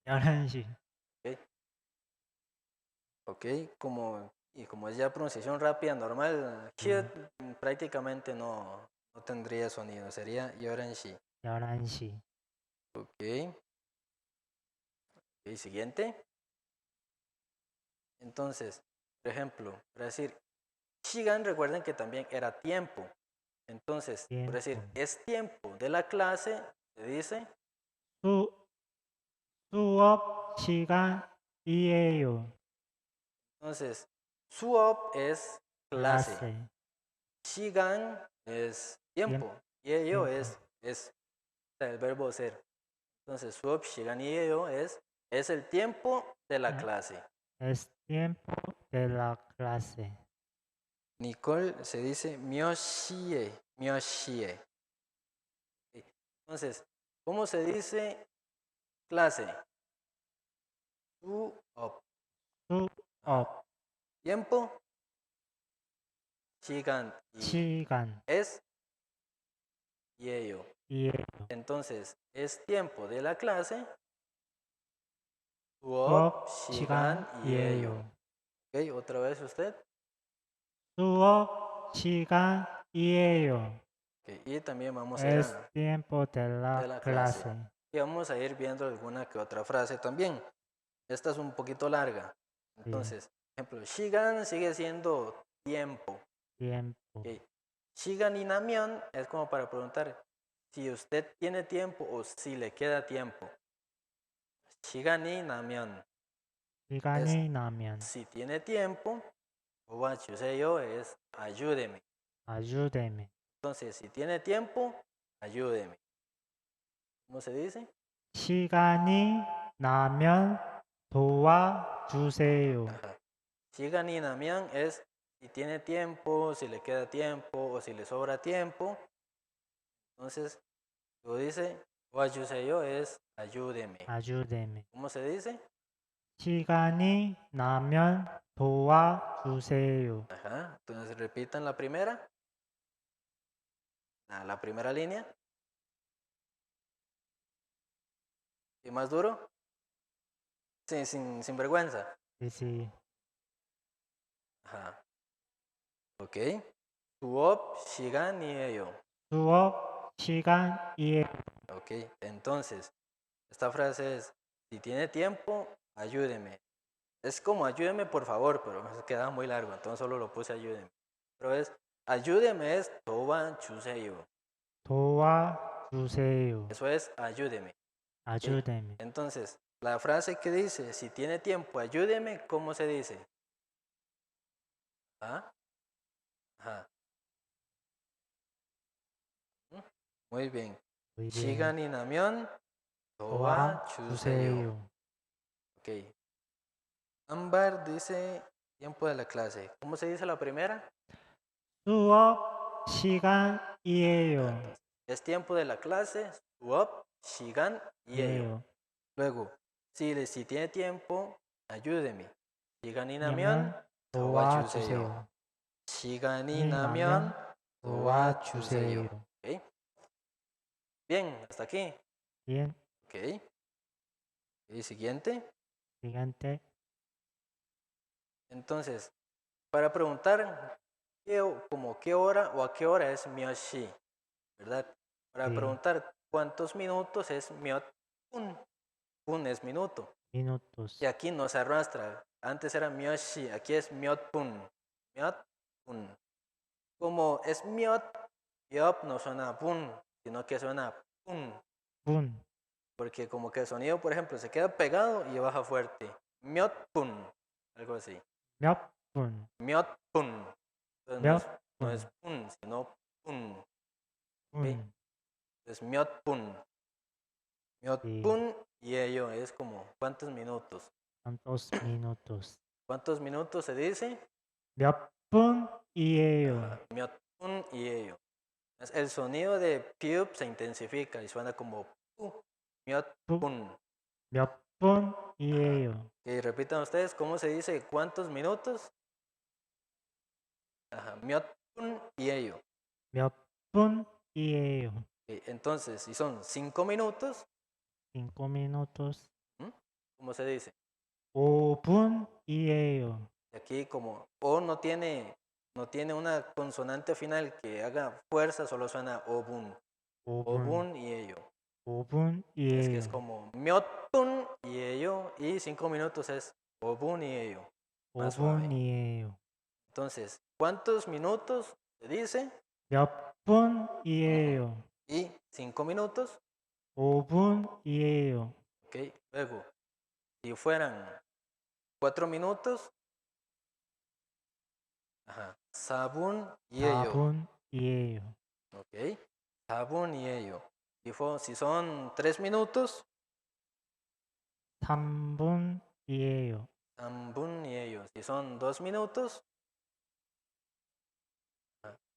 11시. ¿Ok? ¿Ok? Y como es ya pronunciación rápida, normal, kid prácticamente no tendría sonido, sería yoranshi. 11시. Ok. Ok, siguiente. Entonces, por ejemplo, para decir Shigan, recuerden que también era tiempo. Entonces, por decir, tiempo. es tiempo de la clase, se dice, 수, 수업 시간이에요. entonces, suop es clase. clase. 시간 es tiempo. Y ello tiempo. es el verbo ser. Entonces, 수업 시간이에요 es el tiempo de la Ah, clase. Es tiempo de la clase. Nicole se dice 몇 시에, 몇 시에. Entonces, ¿cómo se dice clase? 수업. 수업, Tiempo, 시간 y 시간, es y ello. 이에요. Entonces, es tiempo de la clase, 수업 수업 시간 y ello. 시간이에요. Ok, otra vez usted. 수업 시간이에요. Ok, y también vamos a ir Es tiempo de de la la clase. clase. Y vamos a ir viendo alguna que otra frase también. Esta es un poquito larga. Entonces, ejemplo, 시간 sigue siendo tiempo. Tiempo. Ok. 시간이 나면 es como para preguntar si usted tiene tiempo o si le queda tiempo. 시간이 나면 시간이 나면 si tiene tiempo, 도와주세요 es ayúdeme. ayúdeme. Entonces, si tiene tiempo, ayúdeme. ¿Cómo se dice? 시간이 나면 도와주세요. Ajá. 시간이 나면 es si tiene tiempo, si le queda tiempo o si le sobra tiempo. Entonces, lo dice, 도와주세요 es ayúdeme. ayúdeme. ¿Cómo se dice? 시간이 나면 도와주세요. Ajá. Entonces, repitan la primera. La primera línea. ¿Y más duro? Sí, sin vergüenza. Sí. Ajá. Ok. 수업 시간이에요. 수업 시간이에요. Ok. Entonces, esta frase es, si tiene tiempo, ayúdeme. Es como ayúdeme por favor, pero me queda muy largo, entonces solo lo puse ayúdeme. Pero es, ayúdeme es 도와주세요. 도와주세요. Eso es ayúdeme. ¿Ok? ayúdeme. Entonces, la frase que dice, si tiene tiempo, ayúdeme, ¿cómo se dice? ¿Ah? Ajá. Muy bien. Muy bien. 시간이 나면 도와주세요. 도와주세요. Ok. Ámbar dice tiempo de la clase. ¿Cómo se dice la primera? 수업 시간이에요. Entonces, es tiempo de la clase, 수업 시간이에요. 예요. Luego, si tiene tiempo, ayúdeme. 시간이 냐면 나면 도와주세요. 도와주세요. 시간이 나면 나면 도와주세요. 도와주세요. ¿Ok? Bien, hasta aquí. Bien. Ok. Y siguiente. Siguiente. Entonces, para preguntar como qué hora o a qué hora es 몇 시, ¿verdad? Para Sí. preguntar cuántos minutos es 몇 분. 분 es minuto. Minutos. Y aquí no se arrastra. Antes era 몇 시, aquí es 몇 분. 몇 분. Como es 몇 no suena 분, sino que suena pun. 분. Porque como que el sonido, por ejemplo, se queda pegado y baja fuerte. 몇 분. Algo así. 몇 분. 몇 분. Entonces 몇 no es 분. pun, sino pun. ¿Ok? 분. Entonces 몇 분. 몇 Sí. 분 y ello es como ¿cuántos minutos? ¿Cuántos minutos? ¿Cuántos minutos se dice? 몇 분이에요. 몇 분 y ello. El sonido de piup se intensifica y suena como pu. 몇 분. 몇 분이에요. Y repitan ustedes cómo se dice cuántos minutos. 몇 분 y ello. 몇 분이에요. Entonces, si son 5 minutos, 5 minutos. ¿cómo se dice? 5분이에요. Y aquí como O no tiene una consonante final que haga fuerza, solo suena obun. 5분. obun y ello. 5분이에요. Es que es como 몇 분 y ello y 5 minutos es obun y ello. Más suave. 5분이에요. Entonces, ¿cuántos minutos se dice? 몇 분이에요. Y 5 minutos. 5분이에요. Ok, luego, si fueran 4 minutos, 4분이에요. 4분이에요. Ok. 4분이에요. Si son 3 minutos, 3분이에요. 3분이에요. Si son 2 minutos,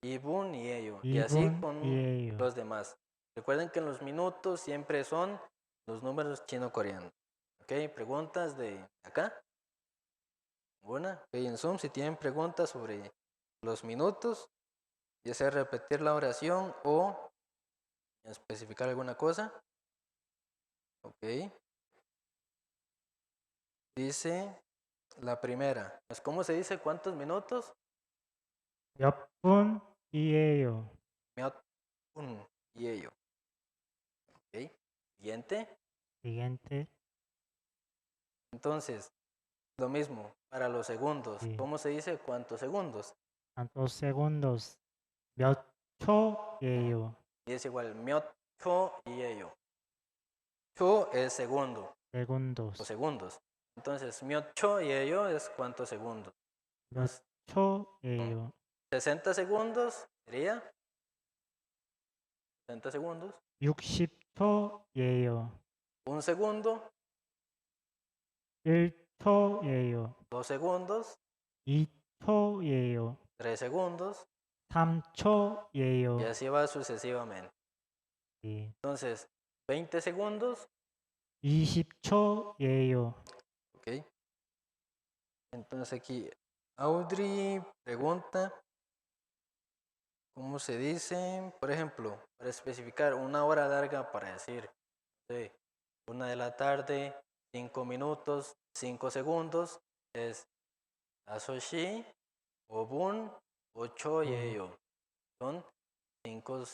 2분이에요. Y así con 2분이에요. los demás. Recuerden que en los minutos siempre son los números chino-coreanos. Ok, preguntas de acá. Una. Ok, en Zoom, si tienen preguntas sobre los minutos, ya sea repetir la oración o especificar alguna cosa. Ok. Dice la primera. Pues, ¿cómo se dice cuántos minutos? 몇 분이에요. 몇 분이에요. Ok. Siguiente. Siguiente. Entonces, lo mismo para los segundos. Sí. ¿Cómo se dice cuántos segundos? ¿Cuántos segundos? 몇 초예요. Y es igual, 몇 초이에요. 초 es segundo o segundos. segundos. Entonces, 몇 초이에요 es cuántos segundos. 몇 초예요. 60 segundos sería 60 segundos. 60초예요. Un segundo, 1초예요. 2 segundos, 2초예요. 3 segundos, y 3초예요. así va sucesivamente. 네. Entonces, 20 segundos, 20초예요. ok. Entonces aquí Audrey pregunta, ¿cómo se dice? Por ejemplo, para especificar una hora larga para decir, sí, 1 de la tarde, 5 minutos, 5 segundos, es asoshi, obun, 8 yeyo. Son 5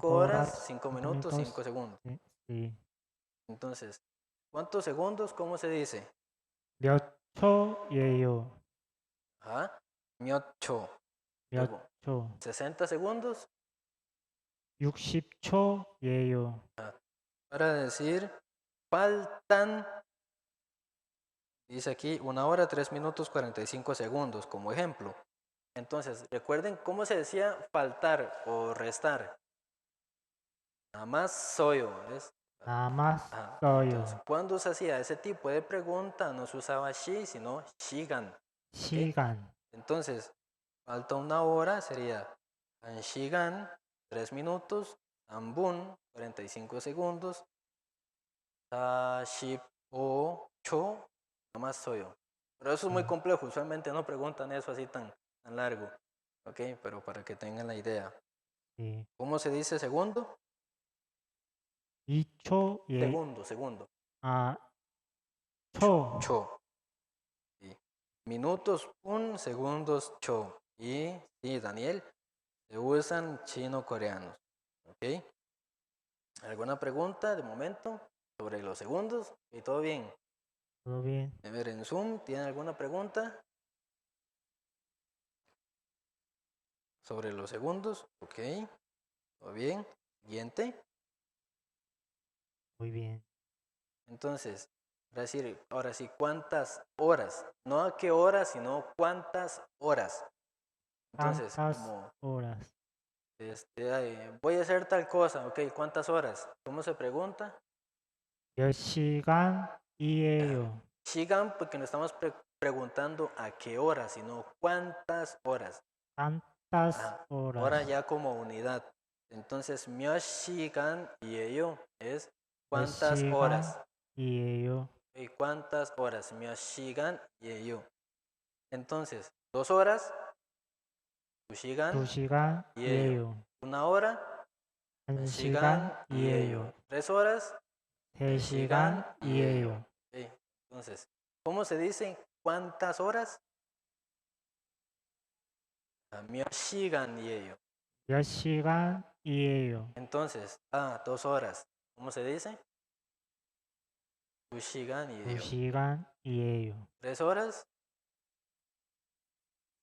horas, 5 minutos, 5 segundos. 네. Entonces, ¿cuántos segundos? ¿Cómo se dice? 몇 초예요. Ajá, 몇 초. 몇 Luego, 초. 60 segundos 60초예요. para decir faltan, dice aquí, 1 hora, 3 minutos, 45 segundos como ejemplo. Entonces, recuerden cómo se decía faltar o restar. Nada más soyo. 남았어요. Entonces, cuando se hacía ese tipo de pregunta, no se usaba shi, sino shigan. 시간. Entonces, falta 1 hora, sería 한 시간, 3 minutos, 3분, 45 segundos, 45초, nomás soy yo. Pero eso es muy complejo, usualmente no preguntan eso así tan largo, ok, pero para que tengan la idea. 네. ¿Cómo se dice segundo? 2초예. Segundo. 아, 초. Cho. Sí. Minutos, segundos, cho. Y sí, Daniel, se usan chino-coreanos, ok. ¿Alguna pregunta de momento sobre los segundos? ¿Y todo bien? ¿Todo bien? A ver, en Zoom, ¿tienen alguna pregunta? Sobre los segundos, ok. ¿Todo bien? Siguiente. Muy bien. Entonces, ahora sí, ¿cuántas horas? No a qué horas, sino cuántas horas. Entonces, ¿Cuántas como horas? voy a hacer tal cosa, ok, ¿cuántas horas? ¿Cómo se pregunta? 몇 시간이에요? Shigan, porque no estamos preguntando a qué horas, sino cuántas horas. ¿Cuántas Ajá. horas? Hora ya como unidad. Entonces, 몇 시간이에요 es cuántas horas. 시간이에요? ¿Y cuántas horas? 몇 시간이에요. Entonces, 2 horas, 2시간, 2시간이에요. 1 hora, 1시간이에요. 3 horas, 3시간이에요. Sí. Entonces, ¿cómo se dice cuántas horas? 몇 시간이에요. 몇 시간이에요? Entonces, 2 horas. ¿Cómo se dice? 2시간이에요. 2시간이에요. 3 horas,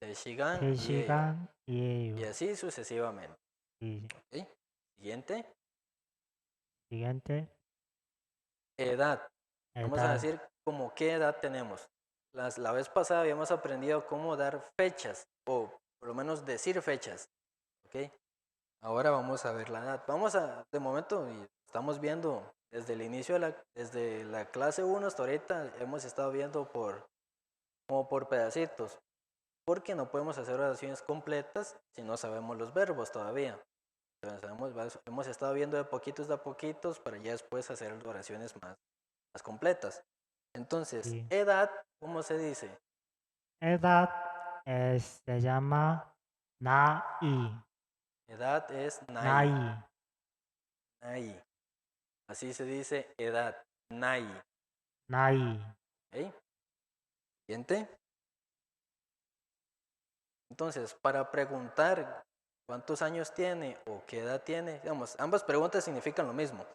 3시간이에요. 3시간이에요. Y así sucesivamente. 네. ¿Ok? Siguiente. Siguiente. Edad. Vamos a edad. decir como qué edad tenemos. La vez pasada habíamos aprendido cómo dar fechas, o por lo menos decir fechas, ¿ok? Ahora vamos a ver la edad. De momento, y estamos viendo desde el inicio desde la clase 1 hasta ahorita, hemos estado viendo como por pedacitos, porque no podemos hacer oraciones completas si no sabemos los verbos todavía. Entonces, hemos estado viendo de a poquitos para ya después hacer oraciones más completas. Entonces, Sí. edad, ¿cómo se dice? Edad se llama na이, Edad es nai, 나이, nai. Así se dice edad, nai. 나이. ¿Ok? Siguiente. Entonces, para preguntar cuántos años tiene o qué edad tiene, digamos, ambas preguntas significan lo mismo.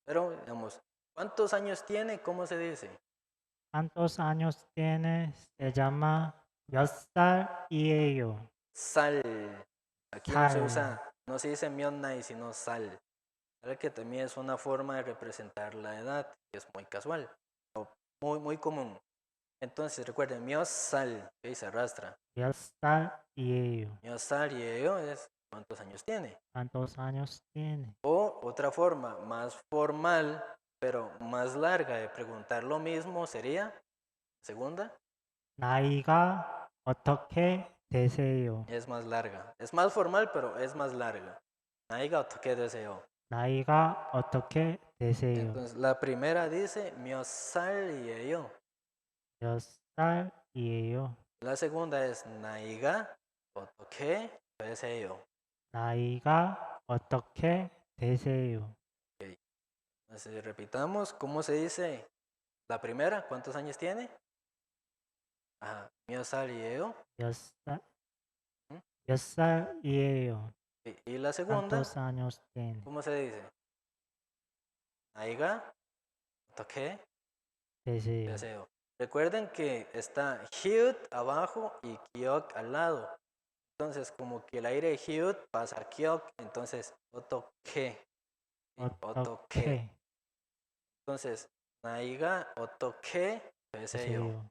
Pero, digamos, ¿cuántos años tiene? ¿Cómo se dice? ¿Cuántos años tiene? Se llama 몇 살이에요? Sal. Aquí no se 살. usa, no se dice mionnai, sino sal. Sal que también es una forma de representar la edad, que es muy casual, o muy común. Entonces, recuerden, mio sal, que se arrastra. 몇 살이에요? Mio sal y ello es cuántos años tiene. ¿Cuántos años tiene? O otra forma más formal, pero más larga de preguntar lo mismo sería, segunda, 나이가 어떻게 되세요? es más larga. Es más formal, pero es más larga. Naiga otoke deseo. 나이가 어떻게 되세요? Entonces, la primera dice mio sal y ello. 몇 살이에요? La segunda es naiga otoke deseo. 나이가 어떻게 되세요? Ok. Entonces, repitamos, ¿cómo se dice la primera? ¿Cuántos años tiene? Ajá, mio sal y ello. 몇 살, ¿Mm? 몇 살이에요? Y la segunda, ¿Cuántos años tiene? ¿cómo se dice? Naiga otoke 되세요. deseo. Recuerden que está hyut abajo y kyok al lado. Entonces, como que el aire de hyut pasa a kyok, entonces otoke. Otoke. 어떻게 Entonces, naiga otoke deseo. 되세요?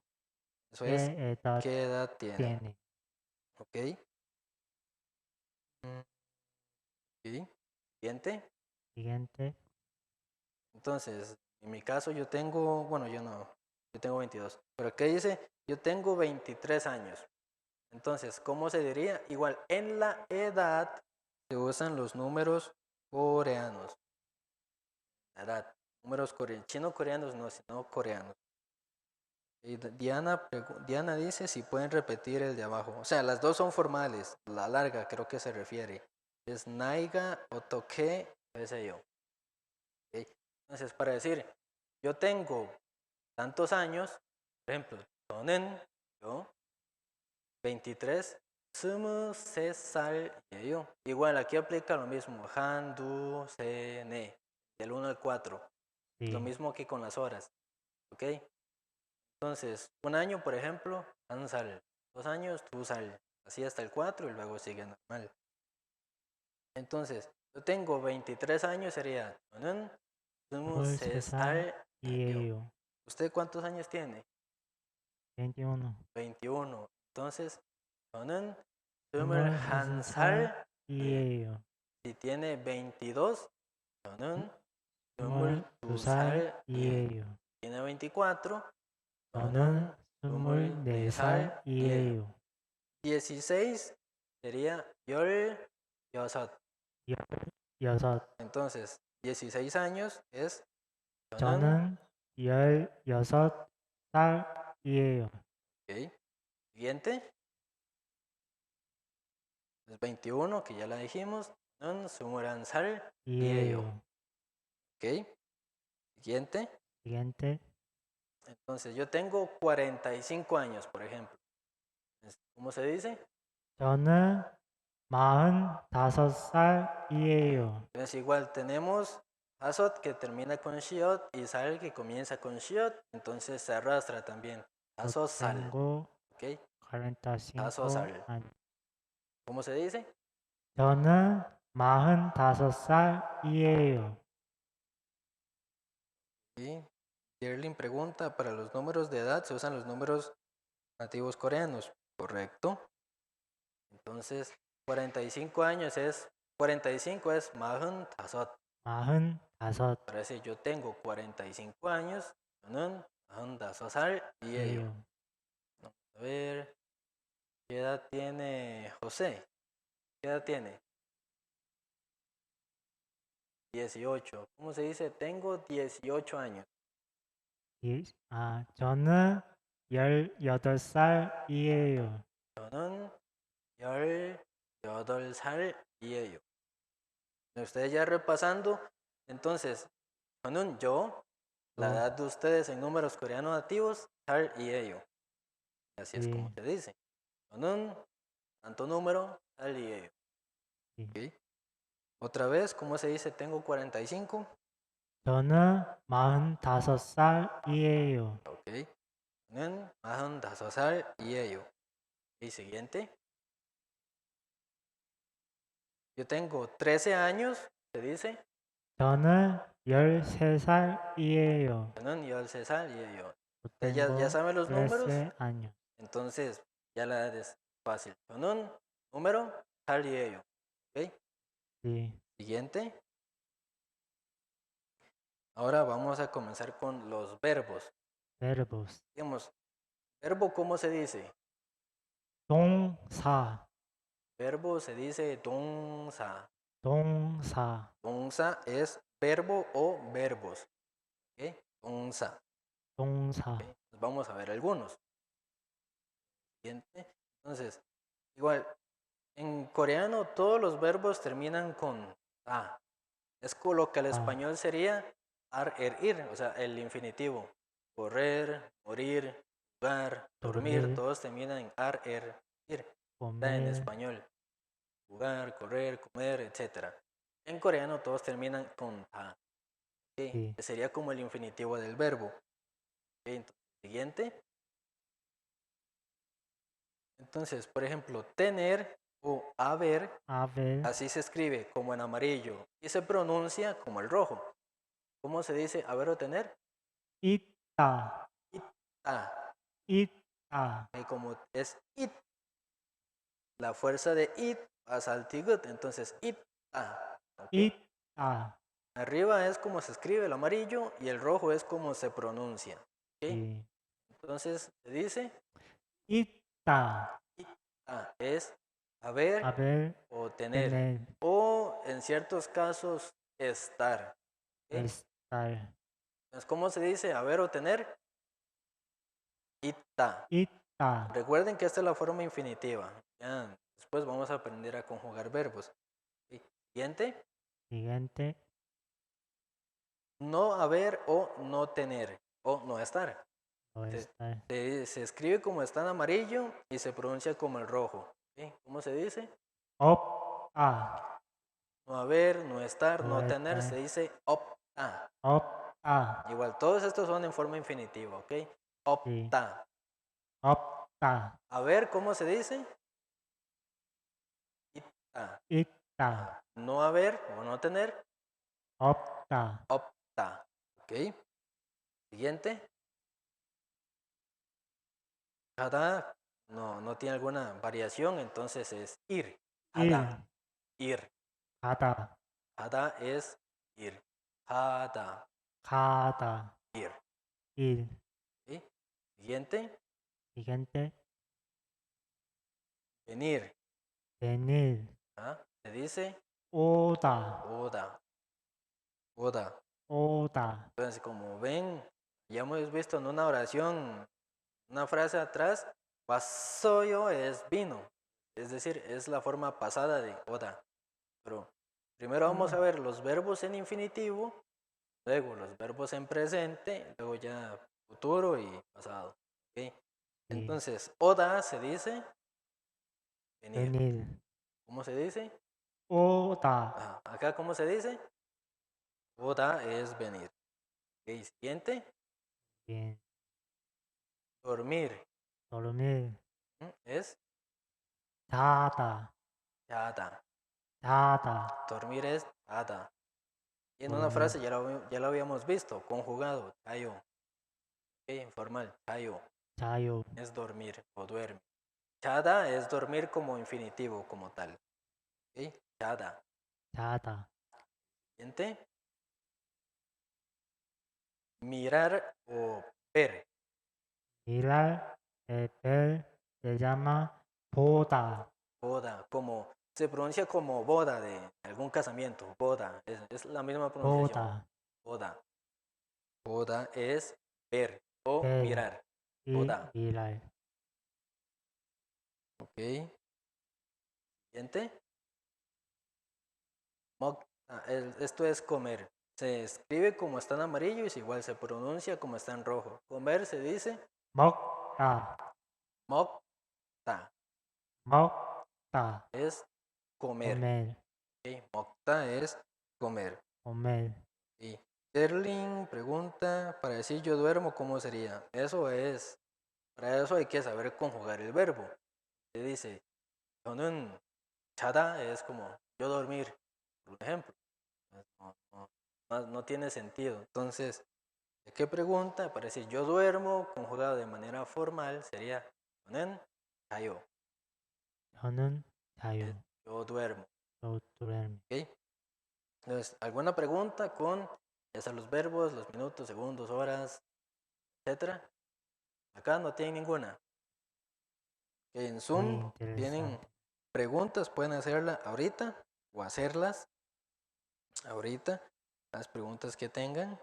Eso es, ¿Qué edad ¿qué edad tiene? tiene? ¿Ok? ¿Sí? Siguiente. Siguiente. Entonces, en mi caso yo tengo, bueno, yo tengo 22. Pero aquí dice, yo tengo 23 años. Entonces, ¿cómo se diría? Igual, en la edad se usan los números coreanos. Edad. Números coreanos. Chino-coreanos no, sino coreanos. Y Diana dice si pueden repetir el de abajo. O sea, las dos son formales. La larga creo que se refiere. Es naiga, otoke, qué sé yo. ¿Ok? Entonces, para decir, yo tengo tantos años, por ejemplo, yo, 23, 23살이에요. Igual, aquí aplica lo mismo, han, du, se, ne, del 1 al 4. Lo Sí. mismo que con las horas, ¿ok? Entonces, un año, por ejemplo, han sal, 2 años, tu sal, así hasta el 4 y luego sigue normal. Entonces, yo tengo 23 años, sería, 저는 23살이에요. 23살이에요. ¿Usted cuántos años tiene? 21. 21. Entonces, 저는 21살이에요. 21살이에요. Si tiene 22, 저는 22살이에요. 22살이에요. Tiene 24, 저는 저는 24살이에요. 24살이에요. 16 sería 16. 16. Entonces, 16 años es 저는 16살이에요. Ok. Siguiente. Es 21, que ya la dijimos. 저는 21살이에요. 이에요. Ok. Siguiente. Siguiente. Entonces, yo tengo 45 años, por ejemplo. ¿Cómo se dice? 저는 45살이에요. Entonces, igual tenemos Asot que termina con Shiot y Sal que comienza con Shiot. Entonces, se arrastra también. Yo Asosal. tengo Ok. 45 Asosal. años. ¿Cómo se dice? 저는 45살이에요. Y Gerlin pregunta, para los números de edad se usan los números nativos coreanos, correcto. Entonces, 45 años es, 45 es 마흔 다섯. 45 Para decir, yo tengo 45 años, 저는 45살이에요. 이에요. Vamos a ver, ¿qué edad tiene José? ¿Qué edad tiene? 18. ¿Cómo se dice? Tengo 18 años. 저는 18살이에요. 저는 18살이에요. Ustedes ya repasando, entonces, 저는 yo, la 어, edad de ustedes en números coreanos nativos, 살이에요. Así es como 네, se dice. 저는 tanto número, 살이에요. 네. ¿Ok? Otra vez, ¿cómo se dice? Tengo 45. 저는 45살이에요. Ok. 저는 45살이에요. Y siguiente. Yo tengo 13 años, se dice. 저는 13살이에요. 저는 13살이에요. Yo Ustedes ya tengo saben los números, 13 años. entonces ya la edad es fácil. 저는 número, 살이에요. ¿Ok? 네, Siguiente. Ahora vamos a comenzar con los verbos. verbos. Digamos, verbo, ¿cómo se dice? 동사, Verbo se dice 동사. 동사, 동사 es verbo o verbos. ¿Ok? 동사. 동사. ¿Ok? Vamos a ver algunos. Siguiente. Entonces, igual, en coreano todos los verbos terminan con a. Es con lo que al español sería ar, ir, o sea, el infinitivo. Correr, morir, jugar, dormir, dormir, todos terminan en ar, ir. Está en comer, español. Jugar, correr, comer, etc. En coreano todos terminan con ta. ¿Ok? 네. Que sería como el infinitivo del verbo. ¿Ok? Entonces, siguiente. Entonces, por ejemplo, tener o haber, haber, así se escribe como en amarillo y se pronuncia como el rojo. ¿Cómo se dice haber o tener? 있다, Ita. 있다, Y como es it, la fuerza de it pasa al tigut, entonces ita. ¿Ok? 있다. Arriba es como se escribe el amarillo y el rojo es como se pronuncia. ¿Ok? 네. Entonces se dice 있다, ita es haber haber, o tener. tener, O en ciertos casos estar. ¿Ok? estar. Entonces, ¿cómo se dice haber o tener? Ita. 있다, Recuerden que esta es la forma infinitiva. Ya, después vamos a aprender a conjugar verbos. ¿Ok? Siguiente. siguiente, No haber o no tener. O no estar. no Se, estar. se escribe como está en amarillo y se pronuncia como el rojo. ¿Ok? ¿Cómo se dice? 없다, No haber, no estar, no no tener, se estar. dice opta. 없다, Igual, todos estos son en forma infinitiva, ¿ok? 네. Opta. 없다, A ver, ¿cómo se dice? Ita. 있다, No haber o no tener, 없다. opta. ¿Ok? Siguiente. Cada no tiene alguna variación, entonces es ir. 일, Hada. Ir. 가다, Hada es ir. Hada. 가다, Ir. 일. ¿Ok? Siguiente. siguiente, Venir. venir, ¿Ah? Se dice 오다, oda. Oda. 오다, Entonces, como ven, ya hemos visto en una oración, una frase atrás, vasoyo es vino. Es decir, es la forma pasada de oda. Pero primero vamos a ver los verbos en infinitivo, luego los verbos en presente, luego ya futuro y pasado. ¿Ok? 네. Entonces, oda se dice venir. venir, ¿Cómo se dice? 오다, Ajá. Acá, ¿cómo se dice? Oda es venir. Ok, siguiente. bien, Dormir. dormir, Es 자다, yada. 자다, Dormir es ada. Y en una dormir, frase ya lo habíamos visto, conjugado, chayo. Ok, informal, chayo. 자요, es dormir o duerme. Chada es dormir como infinitivo, como tal. ¿Ok? Chada. 자다, Siguiente. Mirar o ver. mirar, ver, se llama 보다, Boda, como se pronuncia como boda de algún casamiento. Boda, es la misma pronunciación. 보다, Boda. Boda es ver o ver, mirar. y Boda. mirar, Ok. Siguiente. Esto es comer. Se escribe como está en amarillo y igual se pronuncia como está en rojo. Comer se dice 먹다, mokta. 먹다, Es comer. comer, Ok, mokta es comer. comer, Y Erling pregunta, para decir yo duermo, ¿cómo sería? Para eso hay que saber conjugar el verbo. Se dice, 저는 자다 es como yo dormir, por ejemplo. No tiene sentido. Entonces, ¿de qué pregunta? Para decir yo duermo, conjugado de manera formal, sería 저는 자요. 저는 자요, Yo duermo. 저 duermo. ¿Ok? Entonces, ¿alguna pregunta con ya sea los verbos, los minutos, segundos, horas, etcétera? Acá no tienen ninguna. En Muy Zoom tienen interesante. preguntas, pueden hacerla ahorita o hacerlas ahorita, las preguntas que tengan.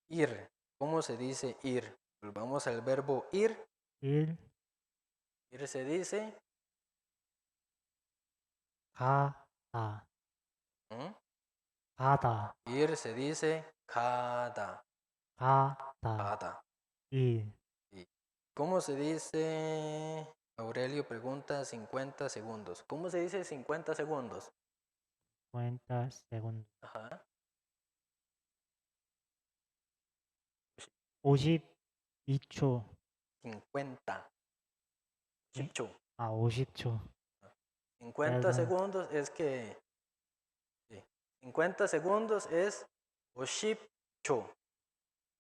Ir, ¿cómo se dice ir? Volvamos al verbo ir. 일, Ir se dice 가다, ¿m? 가다, Ir se dice cada, 가다, cada. 일, Y ¿cómo se dice? Aurelio pregunta 50 segundos. ¿Cómo se dice 50 segundos? 50 segundos. Ajá. 52초. 50. 네? Chipcho. 50초. 50 그래서 segundos es que sí, 50 segundos es oshipcho.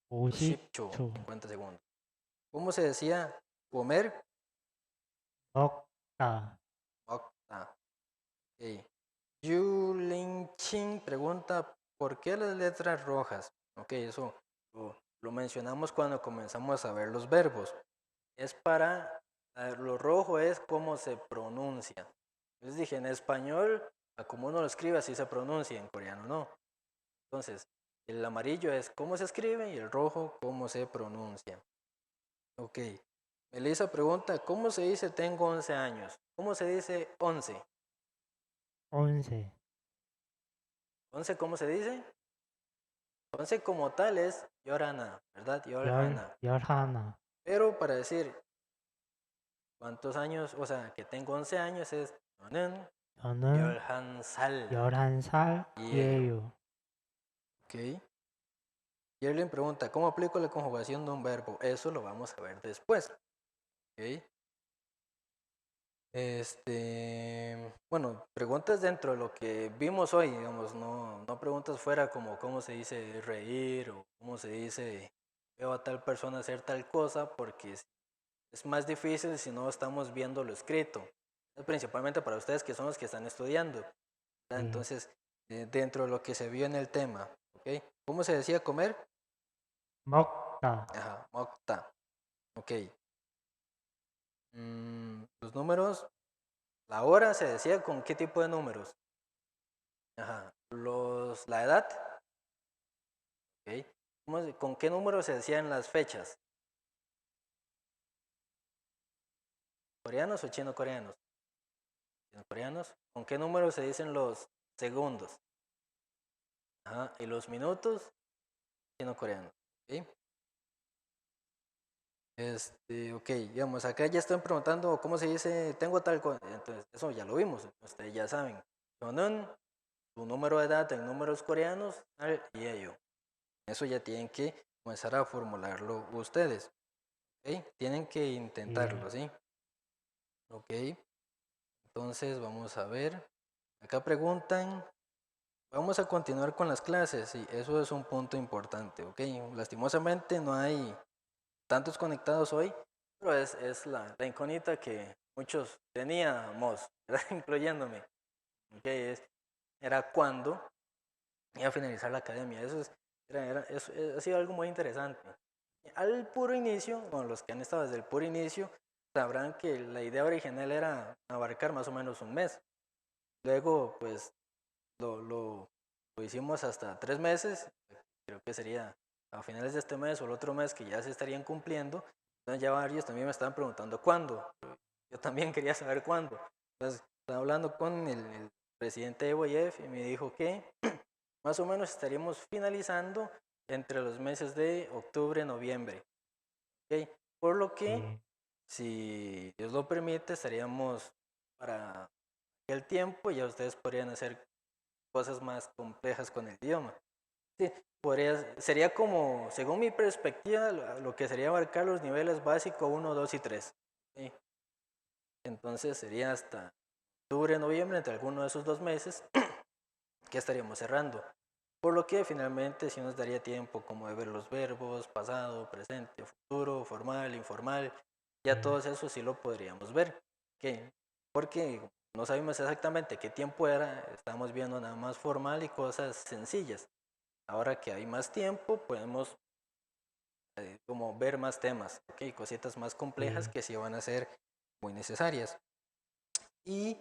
Oshipcho, 50초. 50 segundos. ¿Cómo se decía comer? 먹다, Octa. Ok. Yulin Chin pregunta, ¿por qué las letras rojas? Ok, eso lo mencionamos cuando comenzamos a ver los verbos. Es para, lo rojo es cómo se pronuncia. Les dije, en español, a como uno lo escribe, así se pronuncia, en coreano no. Entonces, el amarillo es cómo se escribe y el rojo cómo se pronuncia. Ok. Melissa pregunta, ¿cómo se dice tengo 11 años? ¿Cómo se dice 11? 11, 11, ¿cómo se dice? 11 como tal es Yorana, ¿verdad? Yorana. 열하나, Pero para decir cuántos años, o sea, que tengo 11 años es 저는 저는 11살. Y ello. 11살이에요. Ok. Yerlin pregunta, ¿cómo aplico la conjugación de un verbo? Eso lo vamos a ver después. Ok. Bueno, preguntas dentro de lo que vimos hoy, digamos, no preguntas fuera como cómo se dice reír o cómo se dice veo a tal persona hacer tal cosa, porque es más difícil si no estamos viendo lo escrito. Principalmente para ustedes que son los que están estudiando. ¿Verdad? 네. Entonces, dentro de lo que se vio en el tema, ¿ok? ¿Cómo se decía comer? 먹다, Ajá, mokta. Ok. Los números, la hora se decía con qué tipo de números. Ajá. La edad, ok. ¿Con qué números se decían las fechas? ¿Coreanos o chino-coreanos? Chino-coreanos. ¿Con qué números se dicen los segundos? Ajá. ¿Y los minutos? Chino-coreanos. Ok. Ok, digamos, acá ya están preguntando cómo se dice, tengo tal cosa. Entonces, eso ya lo vimos, ustedes ya saben. Sonon, su número de edad en números coreanos, y ello. Eso ya tienen que comenzar a formularlo ustedes. ¿Ok? Tienen que intentarlo, ¿sí? Ok, entonces vamos a ver. Acá preguntan, vamos a continuar con las clases, sí, eso es un punto importante, ¿ok? Lastimosamente no hay tantos conectados hoy, pero es la incógnita que muchos teníamos, ¿verdad? Incluyéndome. Okay, era cuándo iba a finalizar la academia. Eso ha sido algo muy interesante. Al puro inicio, bueno, los que han estado desde el puro inicio, sabrán que la idea original era abarcar más o menos un mes. Luego, pues, lo hicimos hasta 3 meses. Creo que sería a finales de este mes o el otro mes que ya se estarían cumpliendo. Entonces ya varios también me estaban preguntando cuándo. Yo también quería saber cuándo. Entonces, estaba hablando con el presidente de EYF y me dijo que más o menos estaríamos finalizando entre los meses de octubre y noviembre. ¿Okay? Por lo que, Sí. si Dios lo permite, estaríamos para el tiempo y ya ustedes podrían hacer cosas más complejas con el idioma. Sí, sería como, según mi perspectiva, lo que sería abarcar los niveles básicos 1, 2 y 3. ¿Sí? Entonces sería hasta octubre, noviembre, entre alguno de esos 2 meses, que estaríamos cerrando. Por lo que finalmente sí nos daría tiempo como de ver los verbos, pasado, presente, futuro, formal, informal, ya todos esos sí lo podríamos ver. ¿Okay? Porque no sabemos exactamente qué tiempo era, estamos viendo nada más formal y cosas sencillas. Ahora que hay más tiempo, podemos como ver más temas, ¿okay? Cositas más complejas Sí. que sí van a ser muy necesarias. Y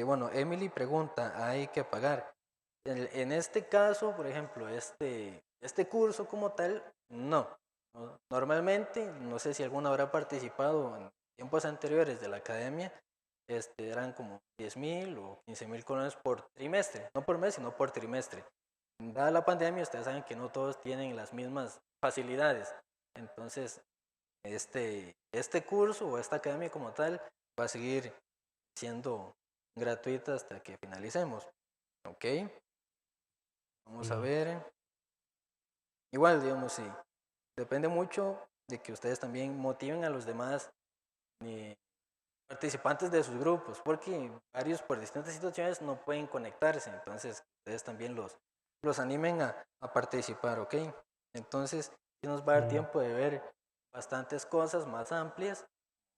bueno, Emily pregunta, ¿hay que pagar? En este caso, por ejemplo, este curso como tal, no. Normalmente, no sé si alguno habrá participado en tiempos anteriores de la academia, eran como 10.000 o 15.000 colones por trimestre, no por mes, sino por trimestre. Dada la pandemia, ustedes saben que no todos tienen las mismas facilidades. Entonces, este curso o esta academia como tal va a seguir siendo gratuita hasta que finalicemos. ¿Ok? Vamos a Sí. ver. Igual, digamos, sí. Depende mucho de que ustedes también motiven a los demás participantes de sus grupos, porque varios por distintas situaciones no pueden conectarse. Entonces, ustedes también los animen a participar, ¿ok? Entonces, sí nos va a dar Sí. tiempo de ver bastantes cosas más amplias,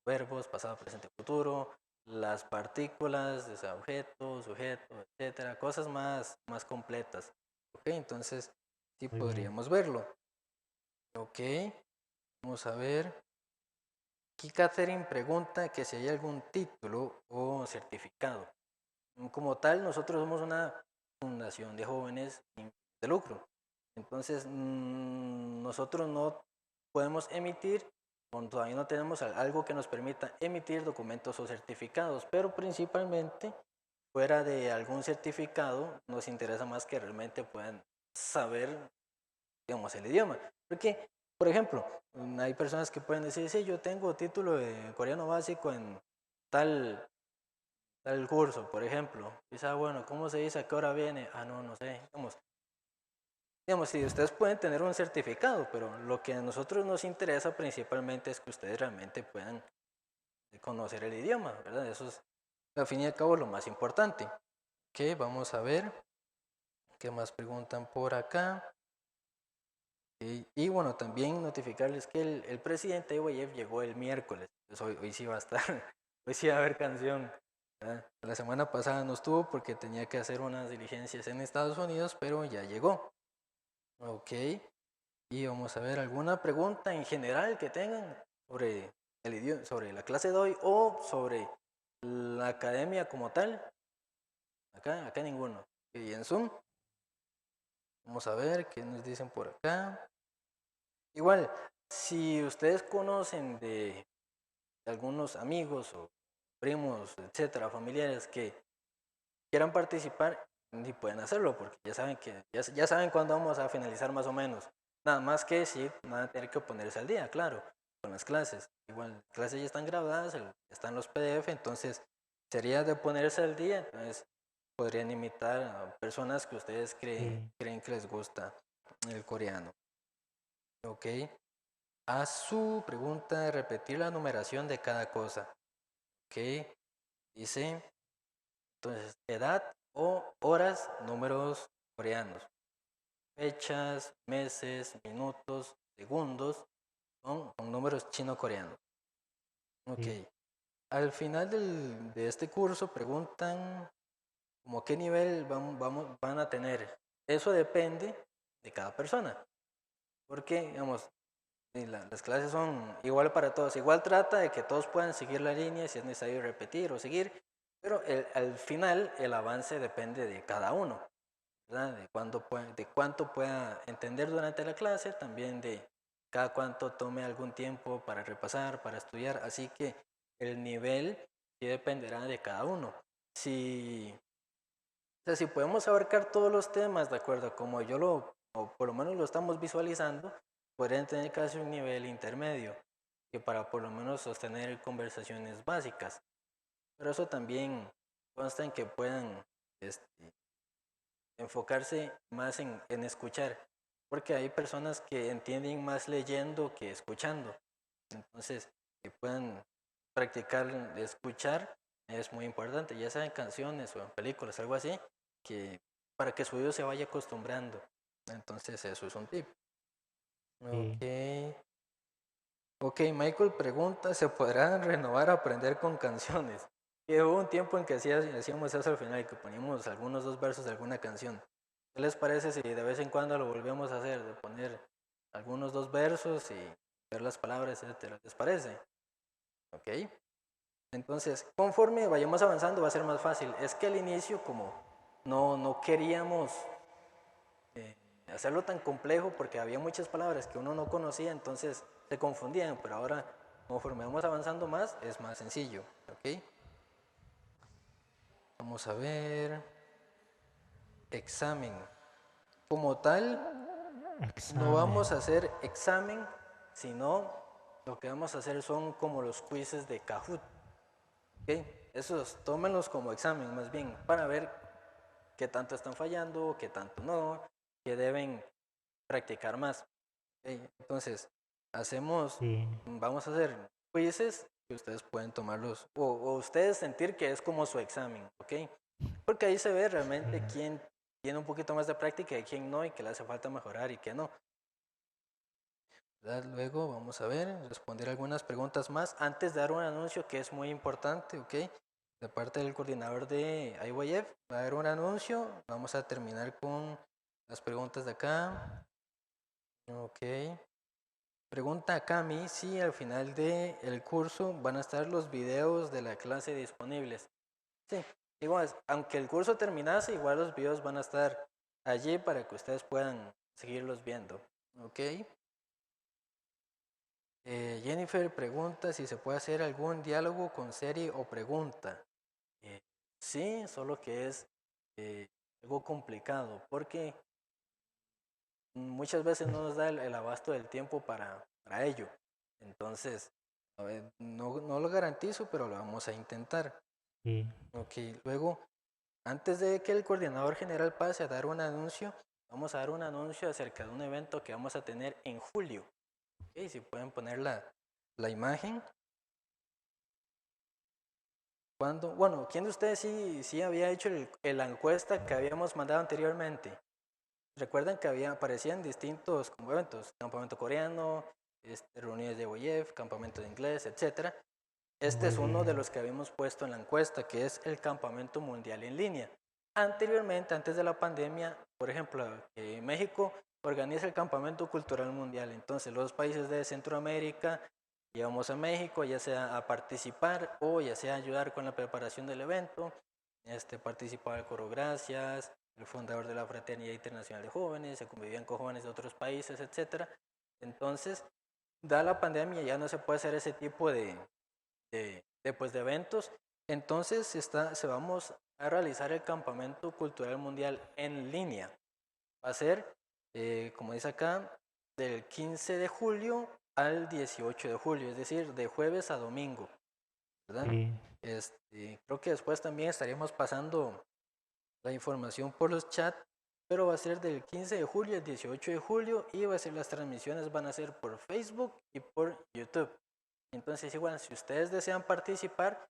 verbos, pasado, presente, futuro, las partículas, o sea, objeto, sujeto, etcétera, cosas más completas. Ok, entonces sí Muy bien. podríamos verlo. Ok, vamos a ver. Aquí Catherine pregunta que si hay algún título o certificado. Como tal, nosotros somos una fundación de jóvenes sin de lucro. Entonces, nosotros no podemos emitir, todavía no tenemos algo que nos permita emitir documentos o certificados, pero principalmente fuera de algún certificado nos interesa más que realmente puedan saber, digamos, el idioma. Porque, por ejemplo, hay personas que pueden decir, sí, yo tengo título de coreano básico en tal tal curso, por ejemplo. Dice, bueno, ¿cómo se dice? ¿A qué hora viene? Ah, no, no sé. Digamos, si ustedes pueden tener un certificado, pero lo que a nosotros nos interesa principalmente es que ustedes realmente puedan conocer el idioma, ¿verdad? Eso es, al fin y al cabo, lo más importante. Ok, vamos a ver qué más preguntan por acá. Y bueno, también notificarles que el presidente de UAF llegó el miércoles. Pues hoy sí va a estar, hoy sí va a haber canción. ¿Verdad? La semana pasada no estuvo porque tenía que hacer unas diligencias en Estados Unidos, pero ya llegó. Ok. Y vamos a ver alguna pregunta en general que tengan sobre el idioma, sobre la clase de hoy o sobre la academia como tal. Acá ninguno. Y en Zoom, vamos a ver qué nos dicen por acá. Igual, si ustedes conocen de algunos amigos o primos, etcétera, familiares que quieran participar, y pueden hacerlo porque ya saben que ya saben cuándo vamos a finalizar más o menos. Nada más que sí, van a tener que ponerse al día, claro, con las clases. Igual, las clases ya están grabadas, están los PDF, entonces sería de ponerse al día, entonces podrían imitar a personas que ustedes Sí. creen que les gusta el coreano. Ok. A su pregunta, repetir la numeración de cada cosa. Ok. Dice, entonces, edad o horas, números coreanos. Fechas, meses, minutos, segundos, con números chino-coreanos. Ok. sí, Al final de este curso preguntan como qué nivel van a tener. Eso depende de cada persona. Porque, digamos, las clases son igual para todos. Igual trata de que todos puedan seguir la línea si es necesario repetir o seguir. Pero al final el avance depende de cada uno, ¿verdad? De cuánto pueda entender durante la clase, también de cada cuánto tome algún tiempo para repasar, para estudiar. Así que el nivel sí dependerá de cada uno. Si, o sea, si podemos abarcar todos los temas de acuerdo a como o por lo menos lo estamos visualizando, podrían tener casi un nivel intermedio, que para por lo menos sostener conversaciones básicas. Pero eso también consta en que puedan este, enfocarse más en escuchar, porque hay personas que entienden más leyendo que escuchando. Entonces, que puedan practicar escuchar es muy importante, ya sea en canciones o en películas, algo así, que para que su oído se vaya acostumbrando. Entonces, eso es un tip. sí. Ok. Ok, Michael pregunta, ¿se podrán renovar aprender con canciones? Que hubo un tiempo en que hacíamos eso al final, que poníamos algunos dos versos de alguna canción. ¿Qué les parece si de vez en cuando lo volvemos a hacer? De poner algunos dos versos y ver las palabras, etcétera. ¿Les parece? Ok. Entonces, conforme vayamos avanzando va a ser más fácil. Es que al inicio, como no queríamos eh, hacerlo tan complejo porque había muchas palabras que uno no conocía, entonces se confundían, pero ahora conforme vamos avanzando más es más sencillo, ¿ok? Vamos a ver, examen. Como tal, no Examen. vamos a hacer examen, sino lo que vamos a hacer son como los quizzes de Kahoot, ¿ok? Esos tómenlos como examen más bien para ver qué tanto están fallando, qué tanto no, qué deben practicar más. ¿Ok? Entonces, Sí, vamos a hacer quizzes que ustedes pueden tomarlos o ustedes sentir que es como su examen, ¿ok? Porque ahí se ve realmente sí, quién tiene un poquito más de práctica y quién no y que le hace falta mejorar y qué no. ¿Verdad? Luego vamos a ver, responder algunas preguntas más antes de dar un anuncio que es muy importante, ¿ok? De parte del coordinador de IYF va a haber un anuncio. Vamos a terminar con las preguntas de acá. Ok. Pregunta a Cami si al final del curso van a estar los videos de la clase disponibles. Sí, igual, aunque el curso terminase, igual los videos van a estar allí para que ustedes puedan seguirlos viendo. Ok. Jennifer pregunta si se puede hacer algún diálogo con serie o pregunta. Eh, sí, solo que es eh, algo complicado porque muchas veces no nos da el abasto del tiempo para ello. Entonces, a ver, no lo garantizo, pero lo vamos a intentar. sí. Ok, luego, antes de que el coordinador general pase a dar un anuncio, vamos a dar un anuncio acerca de un evento que vamos a tener en julio. Ok, si pueden poner la imagen. Cuando, bueno, ¿quién de ustedes sí había hecho la encuesta que habíamos mandado anteriormente? Recuerdan que aparecían distintos como eventos, campamento coreano, reuniones de OIF, campamento de inglés, etcétera. Este es Muy uno de bien. los que habíamos puesto en la encuesta, que es el campamento mundial en línea. Anteriormente, antes de la pandemia, por ejemplo, México organiza el campamento cultural mundial. Entonces, los países de Centroamérica íbamos a México, ya sea a participar o ya sea a ayudar con la preparación del evento. Participaba el Coro Gracias, el fundador de la Fraternidad Internacional de Jóvenes, se convivían con jóvenes de otros países, etcétera. Entonces, da la pandemia, ya no se puede hacer ese tipo de eventos. Entonces se vamos a realizar el Campamento Cultural Mundial en línea. Va a ser, como dice acá, del 15 de julio al 18 de julio, es decir, de jueves a domingo, ¿verdad? Sí, Creo que después también estaríamos pasando la información por los chats, pero va a ser del 15 de julio al 18 de julio y va a ser las transmisiones van a ser por Facebook y por YouTube. Entonces, igual, si ustedes desean participar,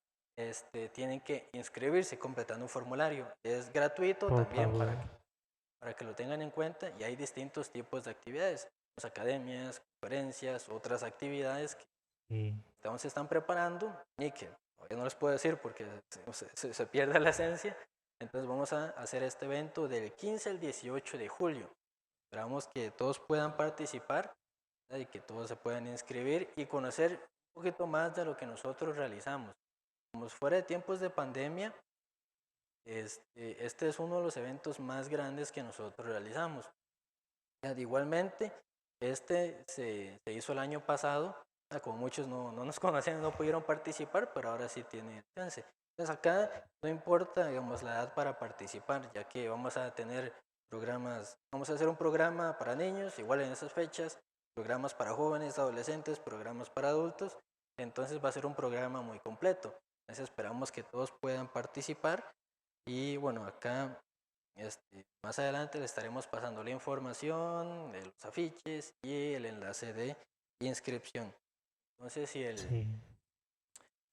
tienen que inscribirse completando un formulario. Es gratuito por también favor. para que lo tengan en cuenta y hay distintos tipos de actividades. academias, conferencias, otras actividades que sí, se están preparando y que todavía no les puedo decir porque se pierde la esencia. Entonces vamos a hacer este evento del 15 al 18 de julio. Esperamos que todos puedan participar, ¿verdad? Y que todos se puedan inscribir y conocer un poquito más de lo que nosotros realizamos. Como fuera de tiempos de pandemia, este es uno de los eventos más grandes que nosotros realizamos. Igualmente, se hizo el año pasado, como muchos no nos conocían, no pudieron participar, pero ahora sí tienen chance. Entonces acá no importa, digamos, la edad para participar, ya que vamos a tener programas, vamos a hacer un programa para niños, igual en esas fechas, programas para jóvenes, adolescentes, programas para adultos, entonces va a ser un programa muy completo. Entonces esperamos que todos puedan participar y bueno, acá más adelante le estaremos pasando la información de los afiches y el enlace de inscripción. No sé sí,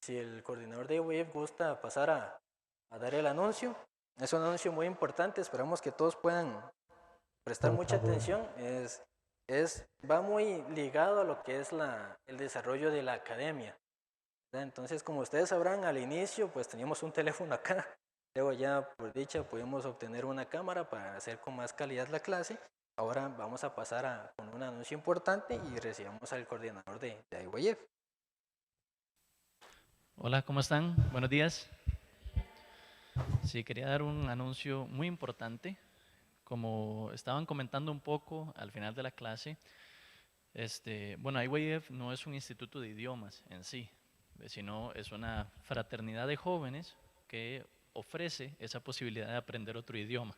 si el coordinador de IWF gusta pasar a dar el anuncio. Es un anuncio muy importante, esperamos que todos puedan prestar por mucha favor. atención. Va muy ligado a lo que es el desarrollo de la academia, ¿verdad? Entonces, como ustedes sabrán, al inicio pues teníamos un teléfono acá. Luego ya por dicha pudimos obtener una cámara para hacer con más calidad la clase. Ahora vamos a pasar con un anuncio importante y recibamos al coordinador de IYF. Hola, ¿cómo están? Buenos días. Sí, quería dar un anuncio muy importante. Como estaban comentando un poco al final de la clase, bueno, IYF no es un instituto de idiomas en sí, sino es una fraternidad de jóvenes que ofrece esa posibilidad de aprender otro idioma.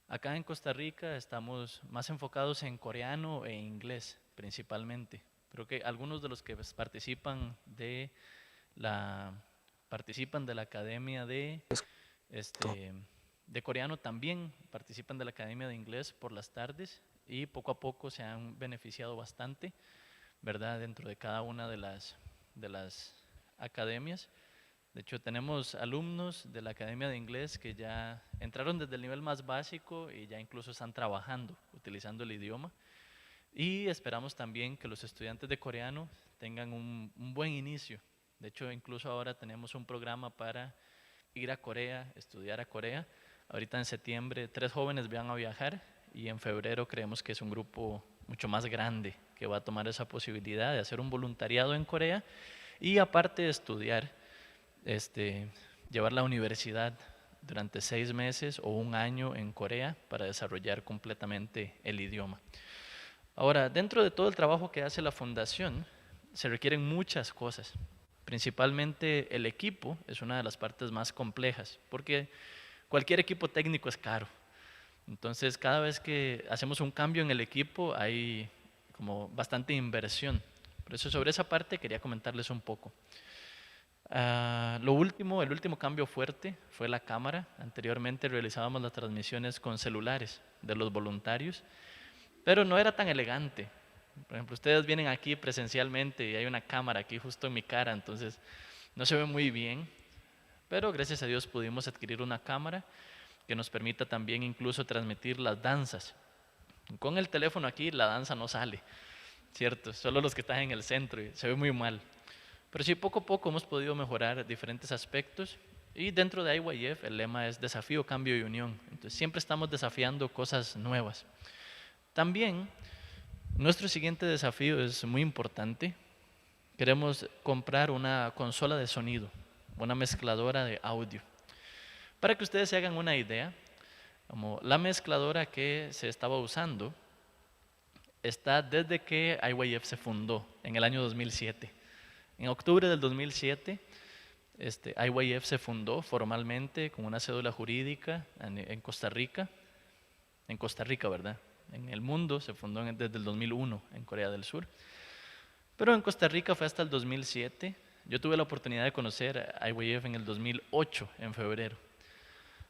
Acá en Costa Rica estamos más enfocados en coreano e inglés principalmente. Creo que algunos de los que la, participan de la academia de coreano también participan de la academia de inglés por las tardes y poco a poco se han beneficiado bastante, ¿verdad? Dentro de cada una de las academias. De hecho, tenemos alumnos de la academia de inglés que ya entraron desde el nivel más básico y ya incluso están trabajando, utilizando el idioma. Y esperamos también que los estudiantes de coreano tengan un buen inicio. De hecho, incluso ahora tenemos un programa para ir a Corea, estudiar a Corea. Ahorita en septiembre 3 jóvenes van a viajar y en febrero creemos que es un grupo mucho más grande que va a tomar esa posibilidad de hacer un voluntariado en Corea y aparte de estudiar, llevar la universidad durante 6 meses o un año en Corea para desarrollar completamente el idioma. Ahora, dentro de todo el trabajo que hace la fundación, se requieren muchas cosas. Principalmente el equipo es una de las partes más complejas, porque cualquier equipo técnico es caro. Entonces, cada vez que hacemos un cambio en el equipo hay como bastante inversión. Por eso sobre esa parte quería comentarles un poco. El último cambio fuerte fue la cámara. Anteriormente realizábamos las transmisiones con celulares de los voluntarios, pero no era tan elegante. Por ejemplo, ustedes vienen aquí presencialmente y hay una cámara aquí justo en mi cara, entonces no se ve muy bien, pero gracias a Dios pudimos adquirir una cámara que nos permita también incluso transmitir las danzas. Con el teléfono aquí la danza no sale, ¿cierto? Solo los que están en el centro y se ve muy mal. Pero sí, poco a poco hemos podido mejorar diferentes aspectos y dentro de IYF el lema es desafío, cambio y unión. Entonces siempre estamos desafiando cosas nuevas. También nuestro siguiente desafío es muy importante. Queremos comprar una consola de sonido, una mezcladora de audio. Para que ustedes se hagan una idea, como la mezcladora que se estaba usando está desde que IYF se fundó en el año 2007. En octubre del 2007, IYF se fundó formalmente con una cédula jurídica en Costa Rica. En Costa Rica, ¿verdad? En el mundo se fundó desde el 2001 en Corea del Sur. Pero en Costa Rica fue hasta el 2007. Yo tuve la oportunidad de conocer a IYF en el 2008, en febrero.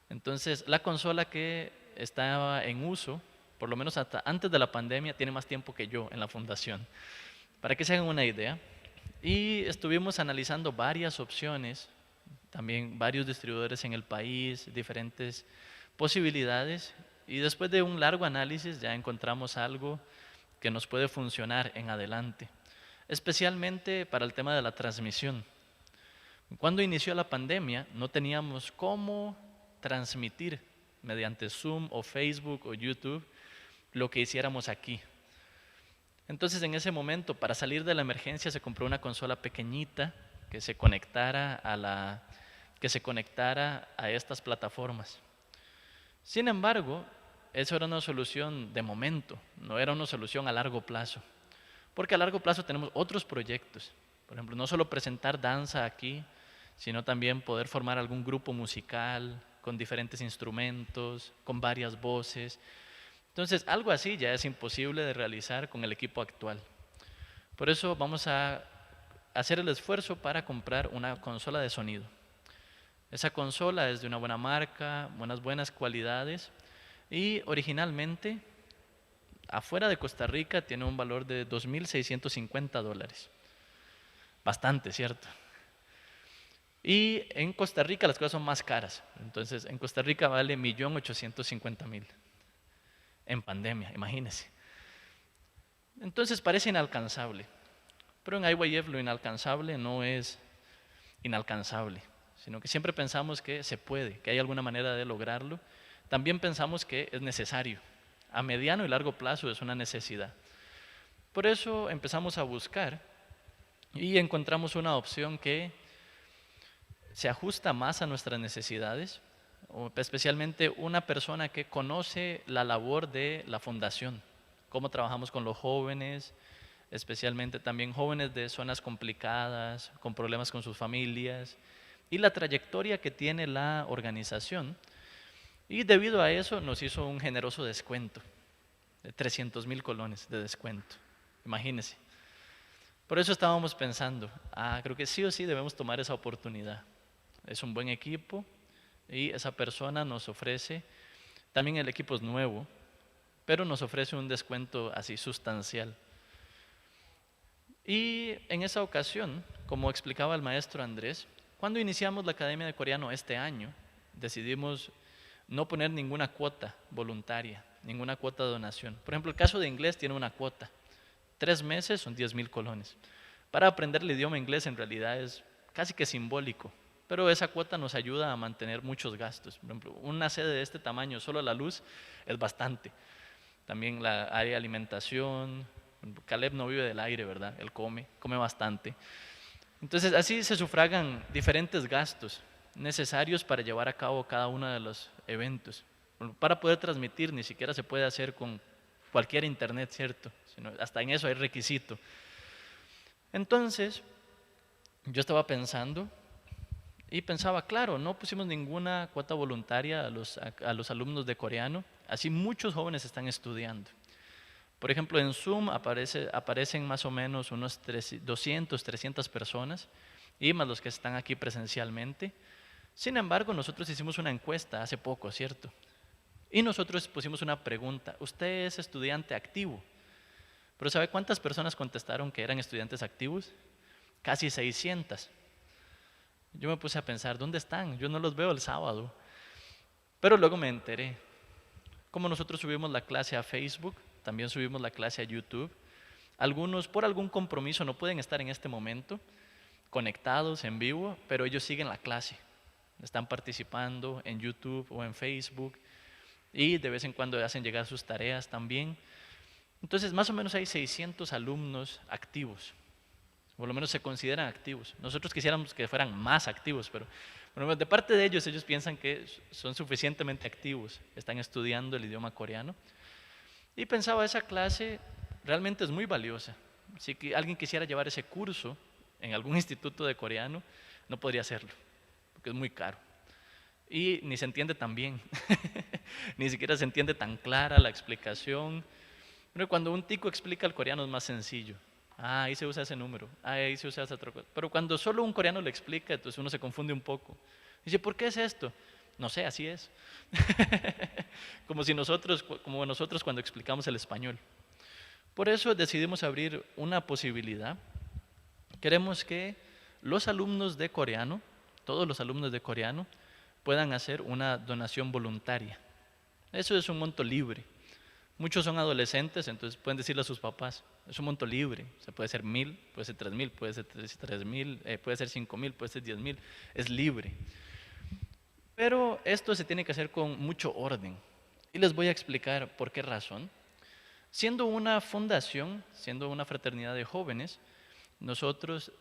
Entonces, la consola que estaba en uso, por lo menos hasta antes de la pandemia, tiene más tiempo que yo en la fundación. Para que se hagan una idea. Y estuvimos analizando varias opciones, también varios distribuidores en el país, diferentes posibilidades. Y después de un largo análisis ya encontramos algo que nos puede funcionar en adelante, especialmente para el tema de la transmisión. Cuando inició la pandemia no teníamos cómo transmitir mediante Zoom o Facebook o YouTube lo que hiciéramos aquí. Entonces en ese momento, para salir de la emergencia, se compró una consola pequeñita que se conectara a estas plataformas. Sin embargo, eso era una solución de momento, no era una solución a largo plazo, porque a largo plazo tenemos otros proyectos. Por ejemplo, no solo presentar danza aquí, sino también poder formar algún grupo musical con diferentes instrumentos, con varias voces. Entonces, algo así ya es imposible de realizar con el equipo actual. Por eso vamos a hacer el esfuerzo para comprar una consola de sonido. Esa consola es de una buena marca, buenas cualidades, y originalmente, afuera de Costa Rica, tiene un valor de $2,650. Bastante, ¿cierto? Y en Costa Rica las cosas son más caras. Entonces, en Costa Rica vale $1,850,000. En pandemia, imagínense. Entonces parece inalcanzable. Pero en IYF lo inalcanzable no es inalcanzable, sino que siempre pensamos que se puede, que hay alguna manera de lograrlo. También pensamos que es necesario. A mediano y largo plazo es una necesidad. Por eso empezamos a buscar y encontramos una opción que se ajusta más a nuestras necesidades, especialmente una persona que conoce la labor de la fundación, cómo trabajamos con los jóvenes, especialmente también jóvenes de zonas complicadas, con problemas con sus familias, y la trayectoria que tiene la organización. Y debido a eso nos hizo un generoso descuento, de 300,000 colones de descuento, imagínense. Por eso estábamos pensando, creo que sí o sí debemos tomar esa oportunidad. Es un buen equipo y esa persona nos ofrece, también el equipo es nuevo, pero nos ofrece un descuento así sustancial. Y en esa ocasión, como explicaba el maestro Andrés, cuando iniciamos la Academia de Coreano este año, decidimos no poner ninguna cuota voluntaria, ninguna cuota de donación. Por ejemplo, el caso de inglés tiene una cuota. 3 meses son 10,000 colones. Para aprender el idioma inglés en realidad es casi que simbólico, pero esa cuota nos ayuda a mantener muchos gastos. Por ejemplo, una sede de este tamaño, solo la luz, es bastante. También la área de alimentación. Caleb no vive del aire, ¿verdad? Él come bastante. Entonces, así se sufragan diferentes gastos necesarios para llevar a cabo cada uno de los eventos. Para poder transmitir, ni siquiera se puede hacer con cualquier internet, ¿cierto? Hasta en eso hay requisito. Entonces, yo estaba pensando y pensaba, claro, no pusimos ninguna cuota voluntaria a los alumnos de coreano, así muchos jóvenes están estudiando. Por ejemplo, en Zoom aparecen más o menos unos 200, 300 personas, y más los que están aquí presencialmente. Sin embargo, nosotros hicimos una encuesta hace poco, ¿cierto? Y nosotros pusimos una pregunta, ¿usted es estudiante activo? Pero ¿sabe cuántas personas contestaron que eran estudiantes activos? Casi 600. Yo me puse a pensar, ¿dónde están? Yo no los veo el sábado. Pero luego me enteré. Como nosotros subimos la clase a Facebook, también subimos la clase a YouTube. Algunos, por algún compromiso, no pueden estar en este momento conectados en vivo, pero ellos siguen la clase. Están participando en YouTube o en Facebook y de vez en cuando hacen llegar sus tareas también. Entonces, más o menos hay 600 alumnos activos. Por lo menos se consideran activos. Nosotros quisiéramos que fueran más activos, pero bueno, de parte de ellos piensan que son suficientemente activos, están estudiando el idioma coreano. Y pensaba, esa clase realmente es muy valiosa. Si alguien quisiera llevar ese curso en algún instituto de coreano, no podría hacerlo, porque es muy caro. Y ni se entiende tan bien, ni siquiera se entiende tan clara la explicación. Pero cuando un tico explica el coreano es más sencillo. Ahí se usa ese número, ahí se usa esa otra cosa. Pero cuando solo un coreano le explica, entonces uno se confunde un poco. Dice, ¿por qué es esto? No sé, así es. como nosotros cuando explicamos el español. Por eso decidimos abrir una posibilidad. Queremos que los alumnos de coreano, todos los alumnos de coreano, puedan hacer una donación voluntaria. Eso es un monto libre. Muchos son adolescentes, entonces pueden decirle a sus papás, es un monto libre, o sea, puede ser 1,000, puede ser 3,000, puede ser 3,000, puede ser 5,000, puede ser 10,000, es libre. Pero esto se tiene que hacer con mucho orden. Y les voy a explicar por qué razón. Siendo una fundación, siendo una fraternidad de jóvenes, nosotros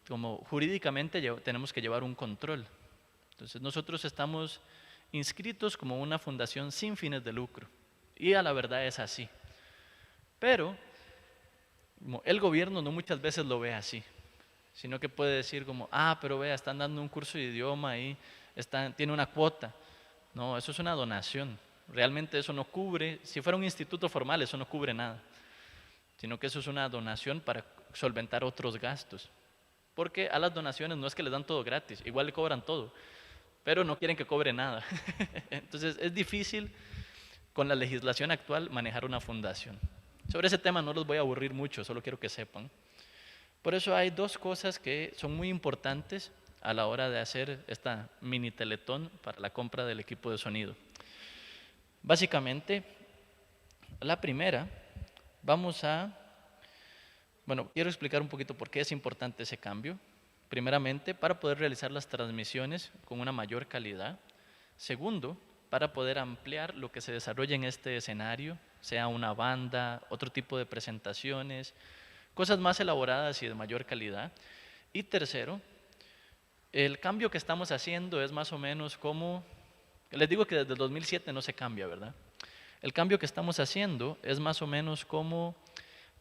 como jurídicamente tenemos que llevar un control. Entonces nosotros estamos inscritos como una fundación sin fines de lucro. Y a la verdad es así. Pero el gobierno no muchas veces lo ve así, sino que puede decir como, pero vea, están dando un curso de idioma ahí, tiene una cuota. No, eso es una donación. Realmente eso no cubre, si fuera un instituto formal, eso no cubre nada, sino que eso es una donación para solventar otros gastos. Porque a las donaciones no es que les dan todo gratis, igual le cobran todo, pero no quieren que cobre nada. Entonces es difícil con la legislación actual manejar una fundación. Sobre ese tema no los voy a aburrir mucho, solo quiero que sepan. Por eso hay dos cosas que son muy importantes a la hora de hacer esta mini teletón para la compra del equipo de sonido. Básicamente, la primera, quiero explicar un poquito por qué es importante ese cambio. Primeramente, para poder realizar las transmisiones con una mayor calidad. Segundo, para poder ampliar lo que se desarrolla en este escenario, sea una banda, otro tipo de presentaciones, cosas más elaboradas y de mayor calidad. Y tercero, el cambio que estamos haciendo es más o menos como, les digo que desde el 2007 no se cambia, ¿verdad? El cambio que estamos haciendo es más o menos como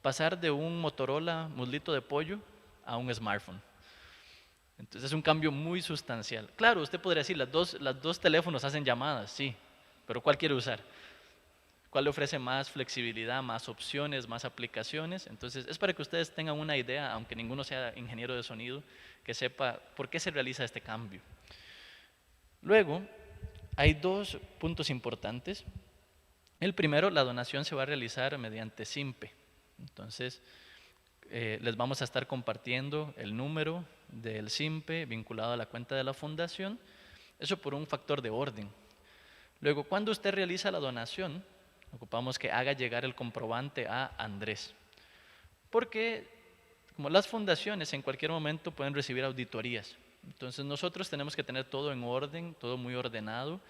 pasar de un Motorola muslito de pollo a un smartphone. Entonces es un cambio muy sustancial. Claro, usted podría decir, las dos teléfonos hacen llamadas, sí, pero ¿cuál quiere usar? ¿Cuál le ofrece más flexibilidad, más opciones, más aplicaciones? Entonces es para que ustedes tengan una idea, aunque ninguno sea ingeniero de sonido, que sepa por qué se realiza este cambio. Luego, hay dos puntos importantes. El primero, la donación se va a realizar mediante SIMPE. Entonces, les vamos a estar compartiendo el número del SIMPE vinculado a la cuenta de la fundación, eso por un factor de orden. Luego, cuando usted realiza la donación, ocupamos que haga llegar el comprobante a Andrés, porque como las fundaciones en cualquier momento pueden recibir auditorías, entonces nosotros tenemos que tener todo en orden, todo muy ordenado.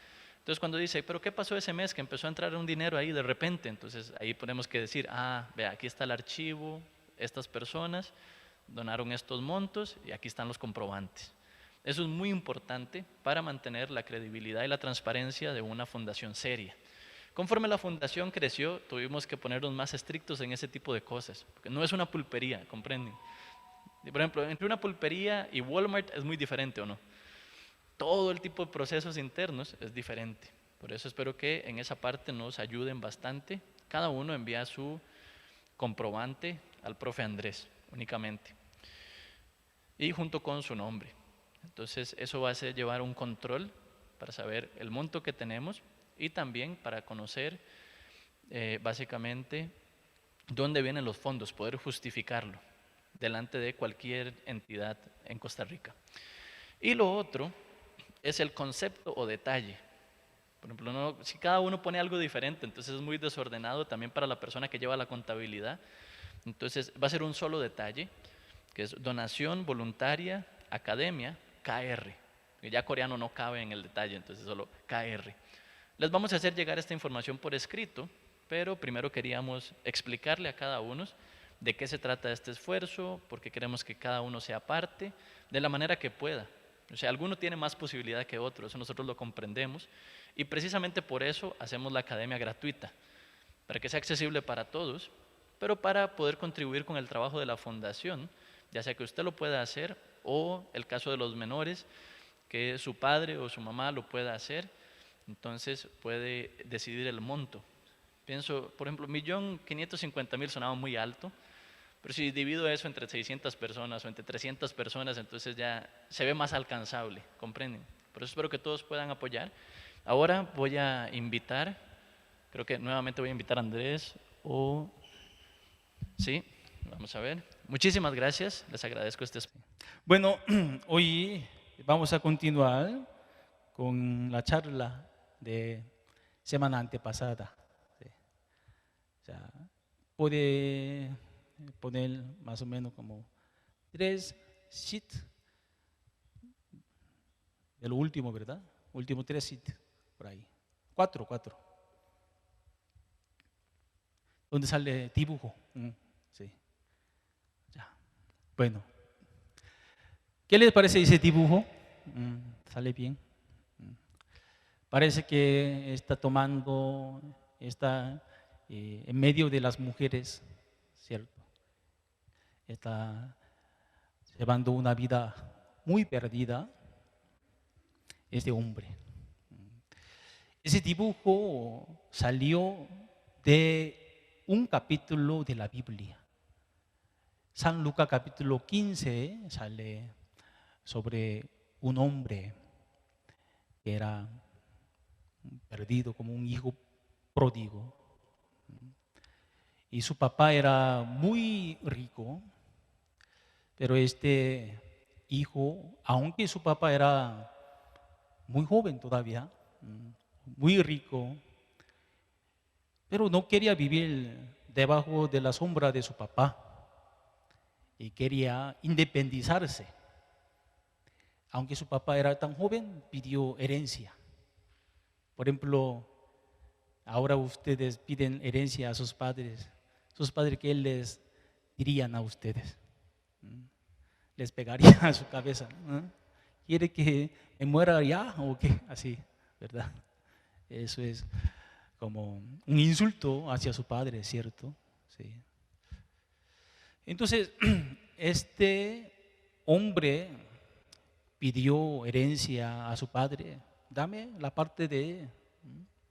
Entonces cuando dice, pero ¿qué pasó ese mes que empezó a entrar un dinero ahí de repente? Entonces ahí tenemos que decir, vea, aquí está el archivo, estas personas donaron estos montos y aquí están los comprobantes. Eso es muy importante para mantener la credibilidad y la transparencia de una fundación seria. Conforme la fundación creció, tuvimos que ponernos más estrictos en ese tipo de cosas, porque no es una pulpería, ¿comprenden? Por ejemplo, entre una pulpería y Walmart es muy diferente, ¿o no? Todo el tipo de procesos internos es diferente. Por eso espero que en esa parte nos ayuden bastante. Cada uno envía su comprobante al profe Andrés únicamente y junto con su nombre. Entonces eso va a ser llevar un control para saber el monto que tenemos y también para conocer básicamente dónde vienen los fondos, poder justificarlo delante de cualquier entidad en Costa Rica. Y lo otro es el concepto o detalle. Por ejemplo, si cada uno pone algo diferente, entonces es muy desordenado también para la persona que lleva la contabilidad. Entonces va a ser un solo detalle, que es donación voluntaria, academia, KR. Ya coreano no cabe en el detalle, entonces solo KR. Les vamos a hacer llegar esta información por escrito, pero primero queríamos explicarle a cada uno de qué se trata este esfuerzo, porque queremos que cada uno sea parte, de la manera que pueda. O sea, alguno tiene más posibilidad que otro, eso nosotros lo comprendemos, y precisamente por eso hacemos la academia gratuita, para que sea accesible para todos, pero para poder contribuir con el trabajo de la fundación, ya sea que usted lo pueda hacer, o el caso de los menores, que su padre o su mamá lo pueda hacer, entonces puede decidir el monto. Pienso, por ejemplo, 1.550.000 sonaba muy alto, pero si divido eso entre 600 personas o entre 300 personas, entonces ya se ve más alcanzable, ¿comprenden? Por eso espero que todos puedan apoyar. Ahora voy a invitar, creo que nuevamente voy a invitar a Andrés sí, vamos a ver. Muchísimas gracias, les agradezco este espacio. Bueno, hoy vamos a continuar con la charla de semana antepasada. O sea, puede poner más o menos como 3 sheets de lo último, ¿verdad? Último 3 sheets, por ahí. 4. ¿Dónde sale dibujo? Sí. Ya. Bueno. ¿Qué les parece ese dibujo? ¿Sale bien? Parece que está en medio de las mujeres, ¿cierto? Está llevando una vida muy perdida este hombre. Ese dibujo salió de un capítulo de la Biblia. San Lucas capítulo 15 sale sobre un hombre que era perdido como un hijo pródigo. Y su papá era muy rico, pero este hijo, aunque su papá era muy joven todavía, muy rico, pero no quería vivir debajo de la sombra de su papá y quería independizarse. Aunque su papá era tan joven, pidió herencia. Por ejemplo, ahora ustedes piden herencia a sus padres. ¿Qué les dirían a ustedes? Les pegaría a su cabeza. ¿Quiere que me muera ya o qué? Así, ¿verdad? Eso es como un insulto hacia su padre, ¿cierto? Sí. Entonces, este hombre pidió herencia a su padre. Dame la parte de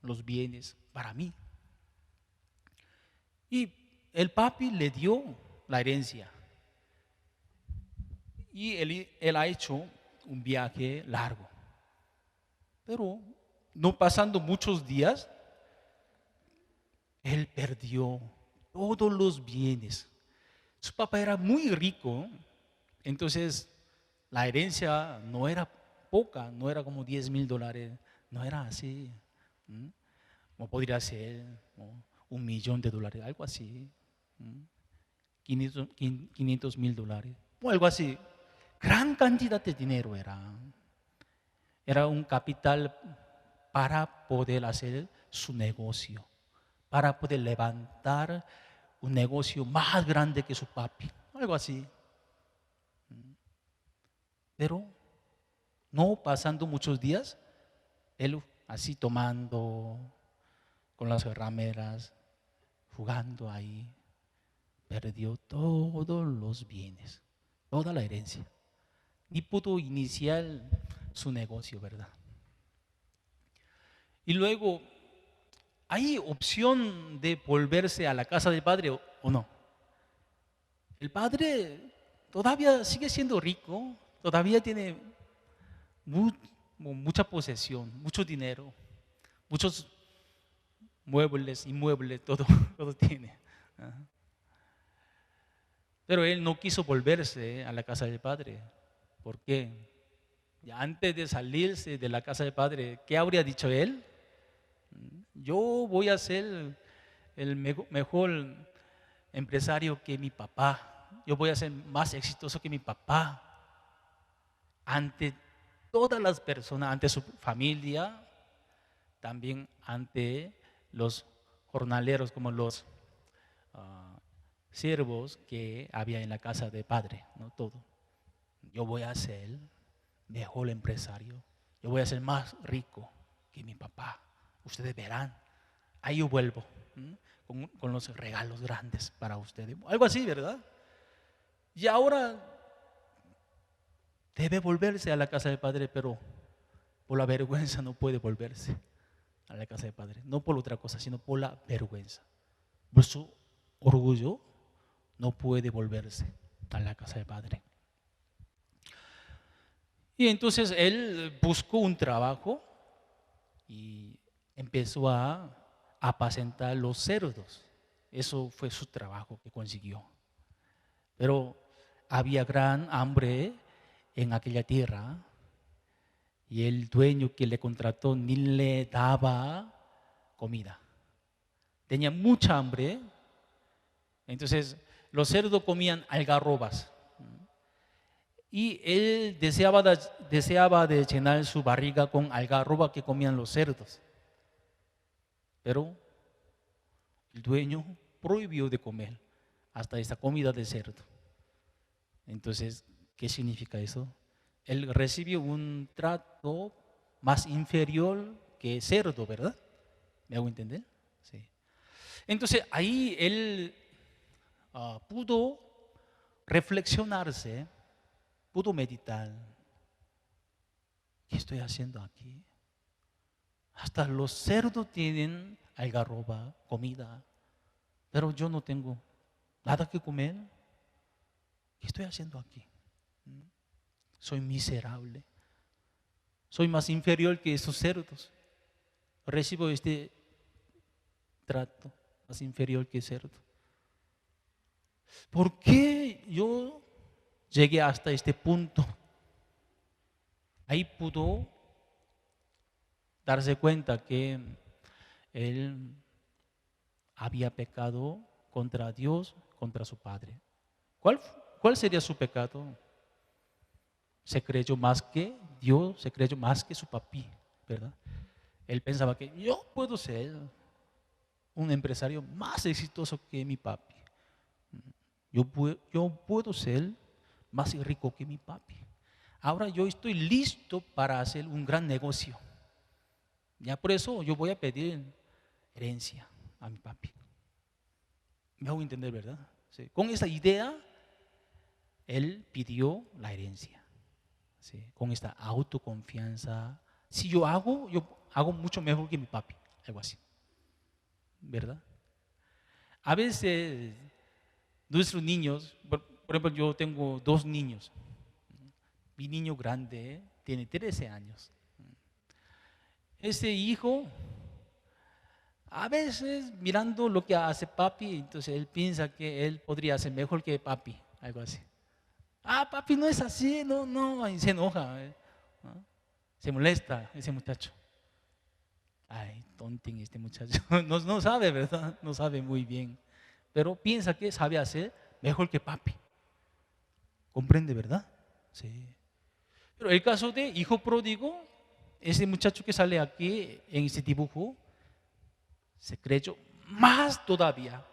los bienes para mí. Y el papi le dio la herencia. Y él ha hecho un viaje largo. Pero no pasando muchos días, él perdió todos los bienes. Su papá era muy rico, entonces la herencia no era poca, no era como $10,000, no era así. O podría ser $1,000,000, algo así. $500,000 o algo así. Gran cantidad de dinero era. Era un capital para poder hacer su negocio, para poder levantar un negocio más grande que su papi, algo así. Pero no pasando muchos días, él así tomando con las rameras, jugando ahí, perdió todos los bienes, toda la herencia. Ni pudo iniciar su negocio, ¿verdad? Y luego, ¿hay opción de volverse a la casa del padre o no? El padre todavía sigue siendo rico, todavía tiene mucha posesión, mucho dinero, muchos muebles, inmuebles, todo, todo tiene. Pero él no quiso volverse a la casa del padre. ¿Por qué? Ya antes de salirse de la casa del padre, ¿qué habría dicho él? Yo voy a ser el mejor empresario que mi papá. Yo voy a ser más exitoso que mi papá. Ante todas las personas, ante su familia, también ante los jornaleros como los siervos que había en la casa del padre, ¿no? Todo. Yo voy a ser mejor empresario. Yo voy a ser más rico que mi papá. Ustedes verán. Ahí yo vuelvo con los regalos grandes para ustedes. Algo así, ¿verdad? Y ahora debe volverse a la casa del padre, pero por la vergüenza no puede volverse a la casa del padre. No por otra cosa, sino por la vergüenza. Por su orgullo no puede volverse a la casa del padre. Y entonces él buscó un trabajo y empezó a apacentar los cerdos. Eso fue su trabajo que consiguió. Pero había gran hambre en aquella tierra y el dueño que le contrató ni le daba comida. tenía mucha hambre. Entonces los cerdos comían algarrobas. Y él deseaba de llenar su barriga con algarroba que comían los cerdos. Pero el dueño prohibió de comer hasta esta comida de cerdo. Entonces, ¿qué significa eso? Él recibió un trato más inferior que cerdo, ¿verdad? ¿Me hago entender? Sí. Entonces, ahí él pudo reflexionarse, pudo meditar. ¿Qué estoy haciendo aquí? Hasta los cerdos tienen algarroba, comida, pero yo no tengo nada que comer. ¿Qué estoy haciendo aquí? Soy miserable. Soy más inferior que esos cerdos. Recibo este trato más inferior que cerdo. ¿Por qué yo llegué hasta este punto? Ahí pudo darse cuenta que él había pecado contra Dios, contra su padre. ¿Cuál sería su pecado? Se creyó más que Dios, se creyó más que su papi, ¿verdad? Él pensaba que yo puedo ser un empresario más exitoso que mi papi. Yo puedo ser más rico que mi papi. Ahora yo estoy listo para hacer un gran negocio. Ya por eso yo voy a pedir herencia a mi papi. Me hago entender, ¿verdad? Sí. Con esa idea, él pidió la herencia. Sí. Con esta autoconfianza. Si yo hago mucho mejor que mi papi. Algo así. ¿Verdad? A veces nuestros niños, por ejemplo, yo tengo 2 niños. Mi niño grande tiene 13 años. Ese hijo, a veces mirando lo que hace papi, entonces él piensa que él podría hacer mejor que papi, algo así. Papi no es así, no, y se enoja, ¿no? Se molesta ese muchacho. Ay, tontín este muchacho, no sabe, ¿verdad? No sabe muy bien, pero piensa que sabe hacer mejor que papi. ¿Comprende, verdad? Sí. Pero el caso de hijo pródigo, ese muchacho que sale aquí en este dibujo, se creyó más todavía.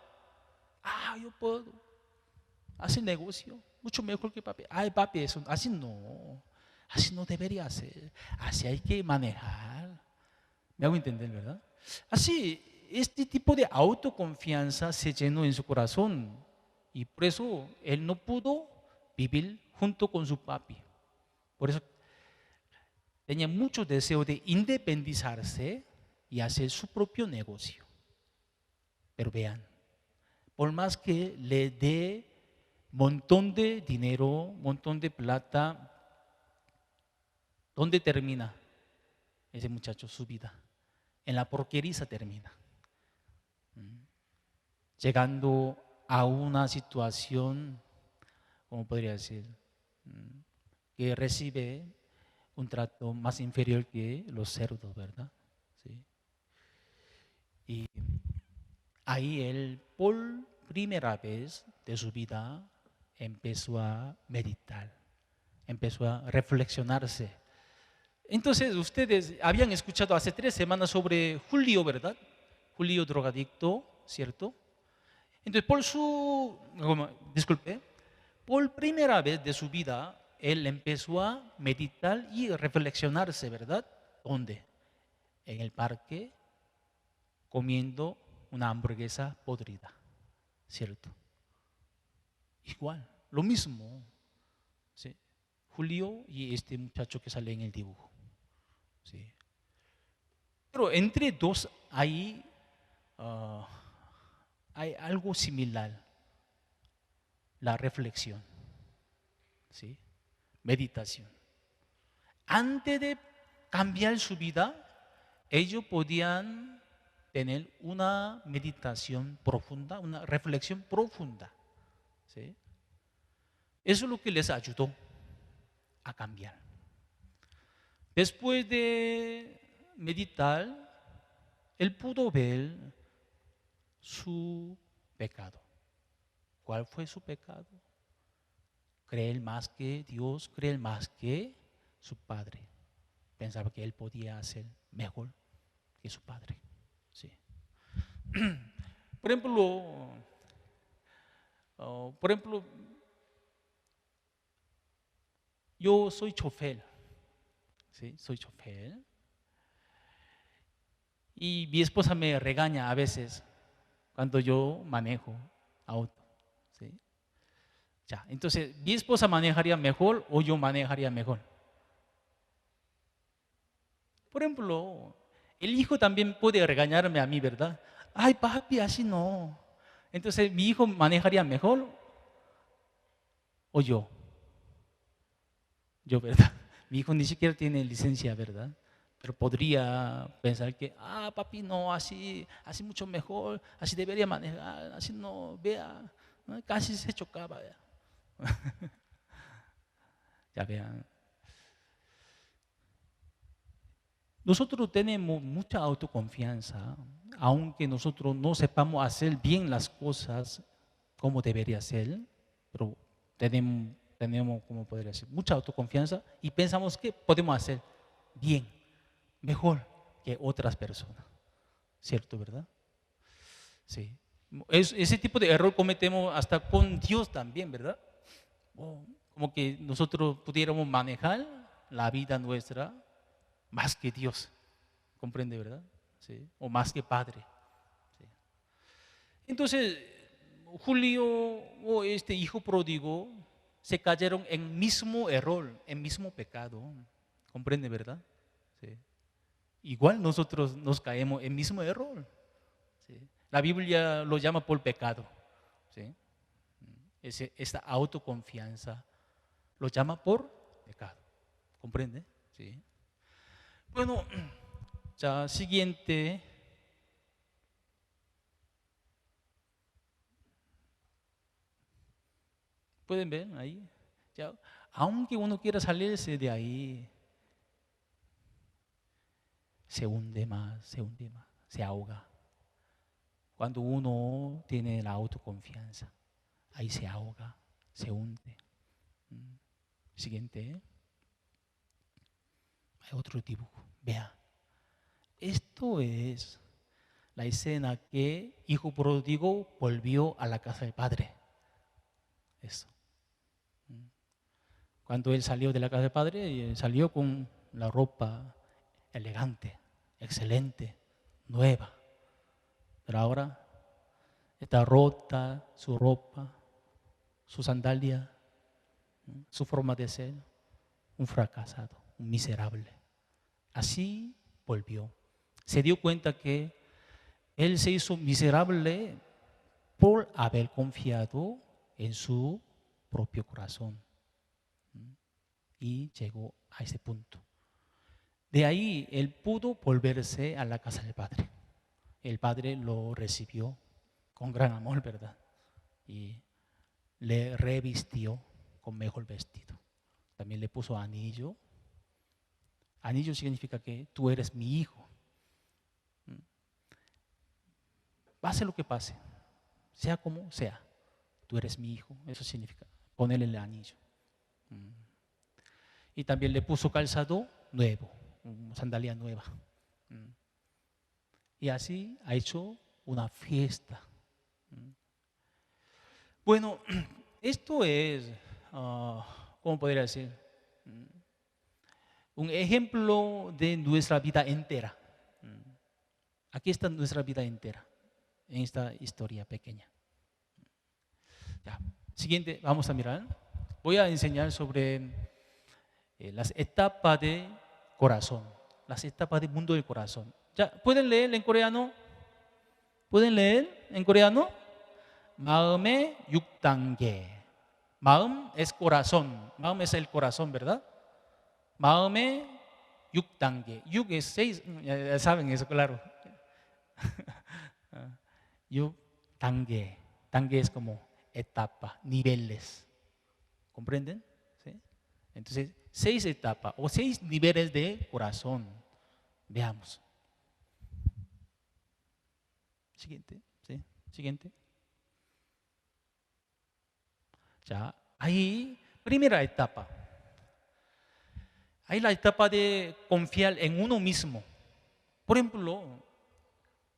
Yo puedo hacer negocio mucho mejor que papi. Ay, papi, eso, así no debería ser. Así hay que manejar. Me hago entender, ¿verdad? Así, este tipo de autoconfianza se llenó en su corazón y por eso él no pudo vivir junto con su papi. Por eso tenía mucho deseo de independizarse y hacer su propio negocio. Pero vean, por más que le dé montón de dinero, montón de plata, ¿dónde termina ese muchacho su vida? En la porqueriza termina. Llegando a una situación, ¿cómo podría decir? Que recibe un trato más inferior que los cerdos, ¿verdad? Sí. Y ahí él, por primera vez de su vida, empezó a meditar, empezó a reflexionarse. Entonces, ustedes habían escuchado hace 3 semanas sobre Julio, ¿verdad? Julio drogadicto, ¿cierto? Entonces, por primera vez de su vida, él empezó a meditar y reflexionarse, ¿verdad? ¿Dónde? En el parque, comiendo una hamburguesa podrida, ¿cierto? Igual, lo mismo, ¿sí? Julio y este muchacho que sale en el dibujo, ¿sí? Pero entre dos hay algo similar, la reflexión, ¿sí? Meditación. Antes de cambiar su vida, ellos podían tener una meditación profunda, una reflexión profunda, ¿sí? Eso es lo que les ayudó a cambiar. Después de meditar, él pudo ver su pecado. ¿Cuál fue su pecado? Creer más que Dios, creer más que su padre. Pensaba que él podía hacer mejor que su padre. Sí. Por ejemplo, yo soy chofer. ¿Sí? Soy chofer. Y mi esposa me regaña a veces cuando yo manejo auto. ¿Sí? Ya, entonces, ¿mi esposa manejaría mejor o yo manejaría mejor? Por ejemplo, el hijo también puede regañarme a mí, ¿verdad? Ay, papi, así no. Entonces, ¿mi hijo manejaría mejor o yo? Yo, ¿verdad? Mi hijo ni siquiera tiene licencia, ¿verdad? Pero podría pensar que, papi, no, así mucho mejor, así debería manejar, así no, vea, ¿no? Casi se chocaba. Vea. Ya vean. Nosotros tenemos mucha autoconfianza, aunque nosotros no sepamos hacer bien las cosas como debería ser, pero tenemos como podría decir, mucha autoconfianza y pensamos que podemos hacer bien, mejor que otras personas. ¿Cierto, verdad? Sí. Ese tipo de error cometemos hasta con Dios también, ¿verdad? Como que nosotros pudiéramos manejar la vida nuestra más que Dios, ¿comprende, verdad? ¿Sí? O más que Padre. ¿Sí? Entonces, Julio o este hijo pródigo se cayeron en mismo error, en mismo pecado, ¿comprende, verdad? ¿Sí? Igual nosotros nos caemos en mismo error. ¿Sí? La Biblia lo llama por pecado. ¿Sí? Esta autoconfianza lo llama por pecado, ¿comprende? ¿Sí? Bueno, ya siguiente. ¿Pueden ver ahí? Ya, aunque uno quiera salirse de ahí, se hunde más, se ahoga. Cuando uno tiene la autoconfianza, ahí se ahoga, se hunde. Siguiente. Hay otro dibujo. Vea. Esto es la escena que hijo pródigo volvió a la casa del padre. Eso. Cuando él salió de la casa del padre, salió con la ropa elegante, excelente, nueva. Pero ahora está rota su ropa, su sandalia, su forma de ser, un fracasado, un miserable. Así volvió. Se dio cuenta que él se hizo miserable por haber confiado en su propio corazón. Y llegó a ese punto. De ahí él pudo volverse a la casa del padre. El padre lo recibió con gran amor, ¿verdad? Y le revistió con mejor vestido. También le puso anillo. Anillo significa que tú eres mi hijo. Pase lo que pase, sea como sea, tú eres mi hijo. Eso significa ponerle el anillo. Y también le puso calzado nuevo, sandalia nueva. Y así ha hecho una fiesta. Bueno, esto es, ¿cómo podría decir? Un ejemplo de nuestra vida entera. Aquí está nuestra vida entera, en esta historia pequeña. Ya. Siguiente, vamos a mirar. Voy a enseñar sobre las etapas de corazón, las etapas del mundo del corazón. Ya, ¿pueden leer en coreano? ¿Pueden leer en coreano? 마음의 6단계. 마음 es corazón. 마음 es el corazón, ¿verdad? 마음의 6단계. 6 es 6, ya saben eso, claro. 6단계. 단계 es como etapa, niveles. ¿Comprenden? ¿Sí? Entonces, 6 etapas o 6 niveles de corazón. Veamos. Siguiente. ¿Sí? Siguiente. Ya, ahí, primera etapa. Ahí la etapa de confiar en uno mismo. Por ejemplo,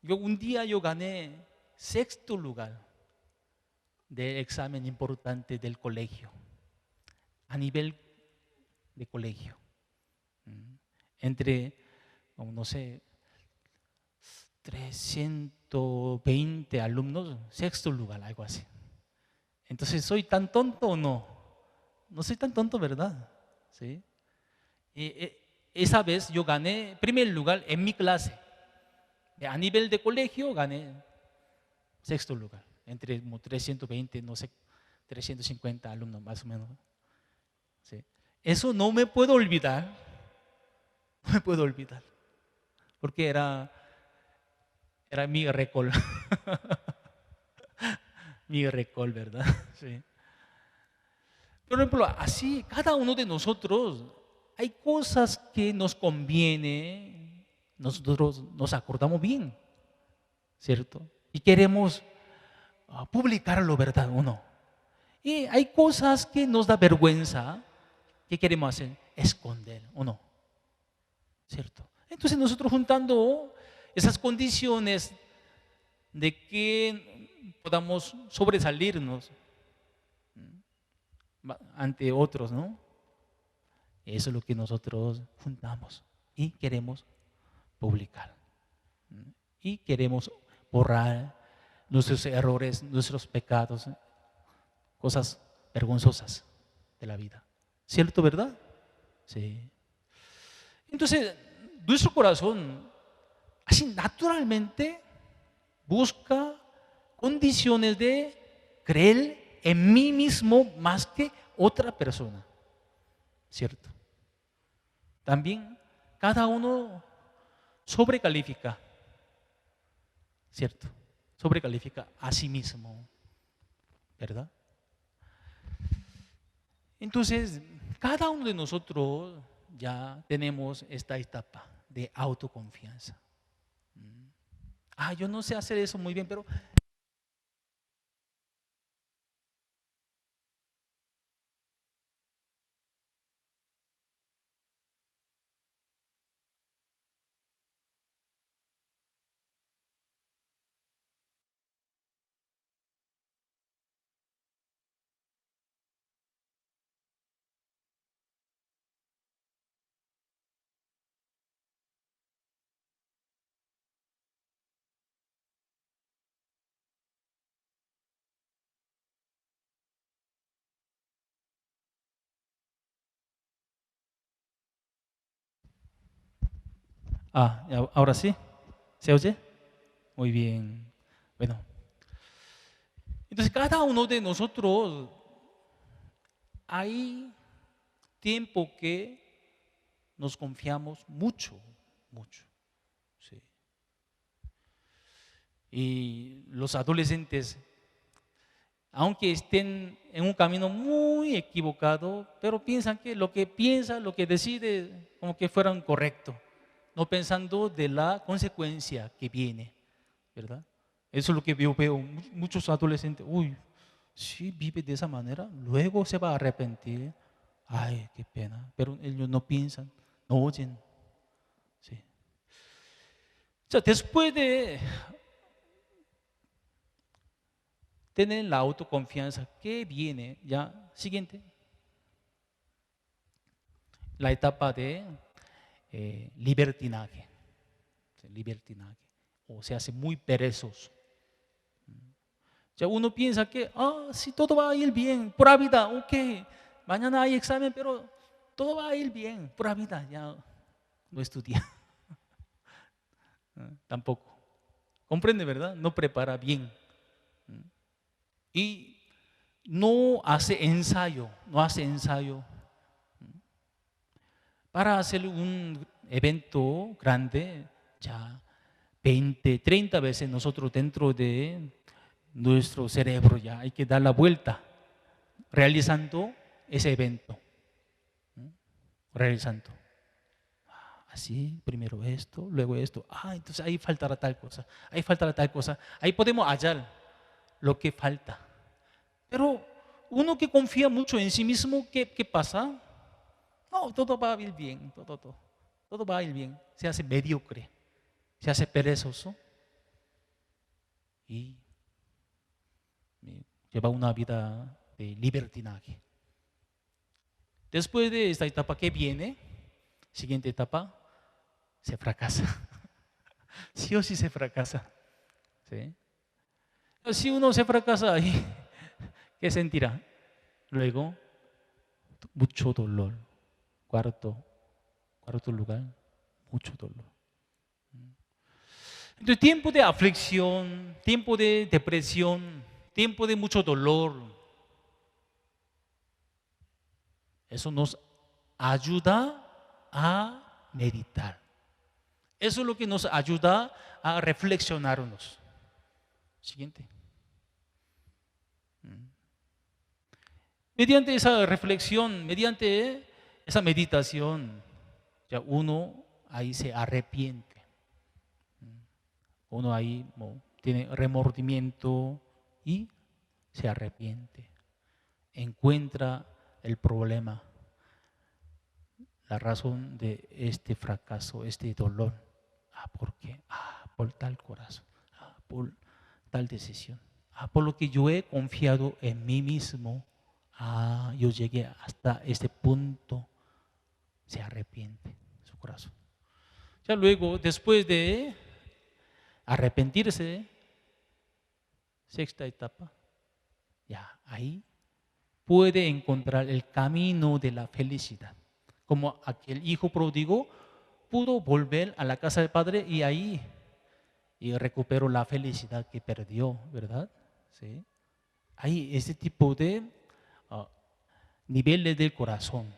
un día yo gané sexto lugar del examen importante del colegio, a nivel de colegio. Entre, no sé, 320 alumnos, sexto lugar, algo así. Entonces, ¿soy tan tonto o no? No soy tan tonto, ¿verdad? ¿Sí? Esa vez yo gané primer lugar en mi clase. A nivel de colegio gané sexto lugar, entre 320, no sé, 350 alumnos más o menos. ¿Sí? Eso no me puedo olvidar, no me puedo olvidar, porque era mi récord, mi récord, ¿verdad? Sí. Por ejemplo, así, cada uno de nosotros, hay cosas que nos conviene, nosotros nos acordamos bien, ¿cierto? Y queremos publicarlo, ¿verdad o no? Y hay cosas que nos da vergüenza, ¿qué queremos hacer? Esconder, ¿o no? ¿Cierto? Entonces nosotros juntando esas condiciones de que podamos sobresalirnos ante otros, ¿no? Eso es lo que nosotros juntamos y queremos publicar. Y queremos borrar nuestros errores, nuestros pecados, cosas vergonzosas de la vida. ¿Cierto, verdad? Sí. Entonces, nuestro corazón, así naturalmente, busca condiciones de creer en mí mismo más que otra persona. ¿Cierto? También cada uno sobrecalifica, ¿cierto? Sobrecalifica a sí mismo, ¿verdad? Entonces, cada uno de nosotros ya tenemos esta etapa de autoconfianza. Yo no sé hacer eso muy bien, pero ahora sí, ¿se oye? Muy bien. Bueno, entonces cada uno de nosotros hay tiempo que nos confiamos mucho, mucho. Sí. Y los adolescentes, aunque estén en un camino muy equivocado, pero piensan que lo que piensa, lo que decide, como que fueran correcto, no pensando de la consecuencia que viene, ¿verdad? Eso es lo que yo veo, muchos adolescentes, uy, si vive de esa manera, luego se va a arrepentir, ay, qué pena, pero ellos no piensan, no oyen, sí. O sea, después de tener la autoconfianza, ¿qué viene? Ya, siguiente, la etapa de libertinaje, libertinaje, o se hace muy perezoso. Ya uno piensa que, si todo va a ir bien, pura vida, ok, mañana hay examen, pero todo va a ir bien, pura vida, ya no estudia. Tampoco. Comprende, ¿verdad? No prepara bien. Y no hace ensayo, no hace ensayo. Para hacer un evento grande, ya 20, 30 veces nosotros dentro de nuestro cerebro ya hay que dar la vuelta realizando ese evento. Realizando. Así, primero esto, luego esto. Entonces ahí faltará tal cosa, ahí faltará tal cosa. Ahí podemos hallar. lo que falta. Pero uno que confía mucho en sí mismo, ¿qué pasa? No, todo va a ir bien, todo va a ir bien. Se hace mediocre, se hace perezoso y lleva una vida de libertinaje. Después de esta etapa que viene, siguiente etapa, se fracasa. Sí o sí se fracasa. ¿Sí? Si uno se fracasa ahí, ¿qué sentirá? Luego, mucho dolor. Cuarto lugar, mucho dolor. Entonces, tiempo de aflicción, tiempo de depresión, tiempo de mucho dolor. Eso nos ayuda a meditar. Eso es lo que nos ayuda a reflexionarnos. Siguiente. Mediante esa reflexión, mediante esa meditación, ya uno ahí se arrepiente. Uno ahí tiene remordimiento y se arrepiente. Encuentra el problema, la razón de este fracaso, este dolor. ¿Por qué? Por tal corazón, por tal decisión. Por lo que yo he confiado en mí mismo. Yo llegué hasta este punto. Se arrepiente su corazón. Ya luego, después de arrepentirse, sexta etapa, ya ahí puede encontrar el camino de la felicidad. Como aquel hijo pródigo pudo volver a la casa del padre y ahí recuperó la felicidad que perdió, ¿verdad? ¿Sí? Hay ese tipo de niveles del corazón.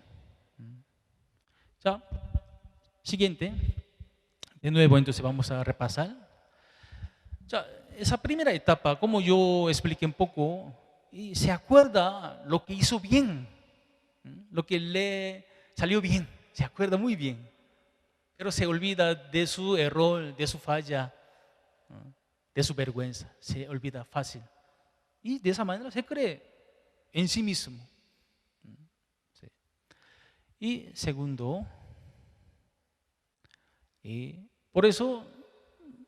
Ya, siguiente. De nuevo, entonces vamos a repasar. Ya, esa primera etapa, como yo expliqué un poco, y se acuerda lo que hizo bien, lo que le salió bien, se acuerda muy bien, pero se olvida de su error, de su falla, de su vergüenza, se olvida fácil. Y de esa manera se cree en sí mismo. Sí. Y segundo, por eso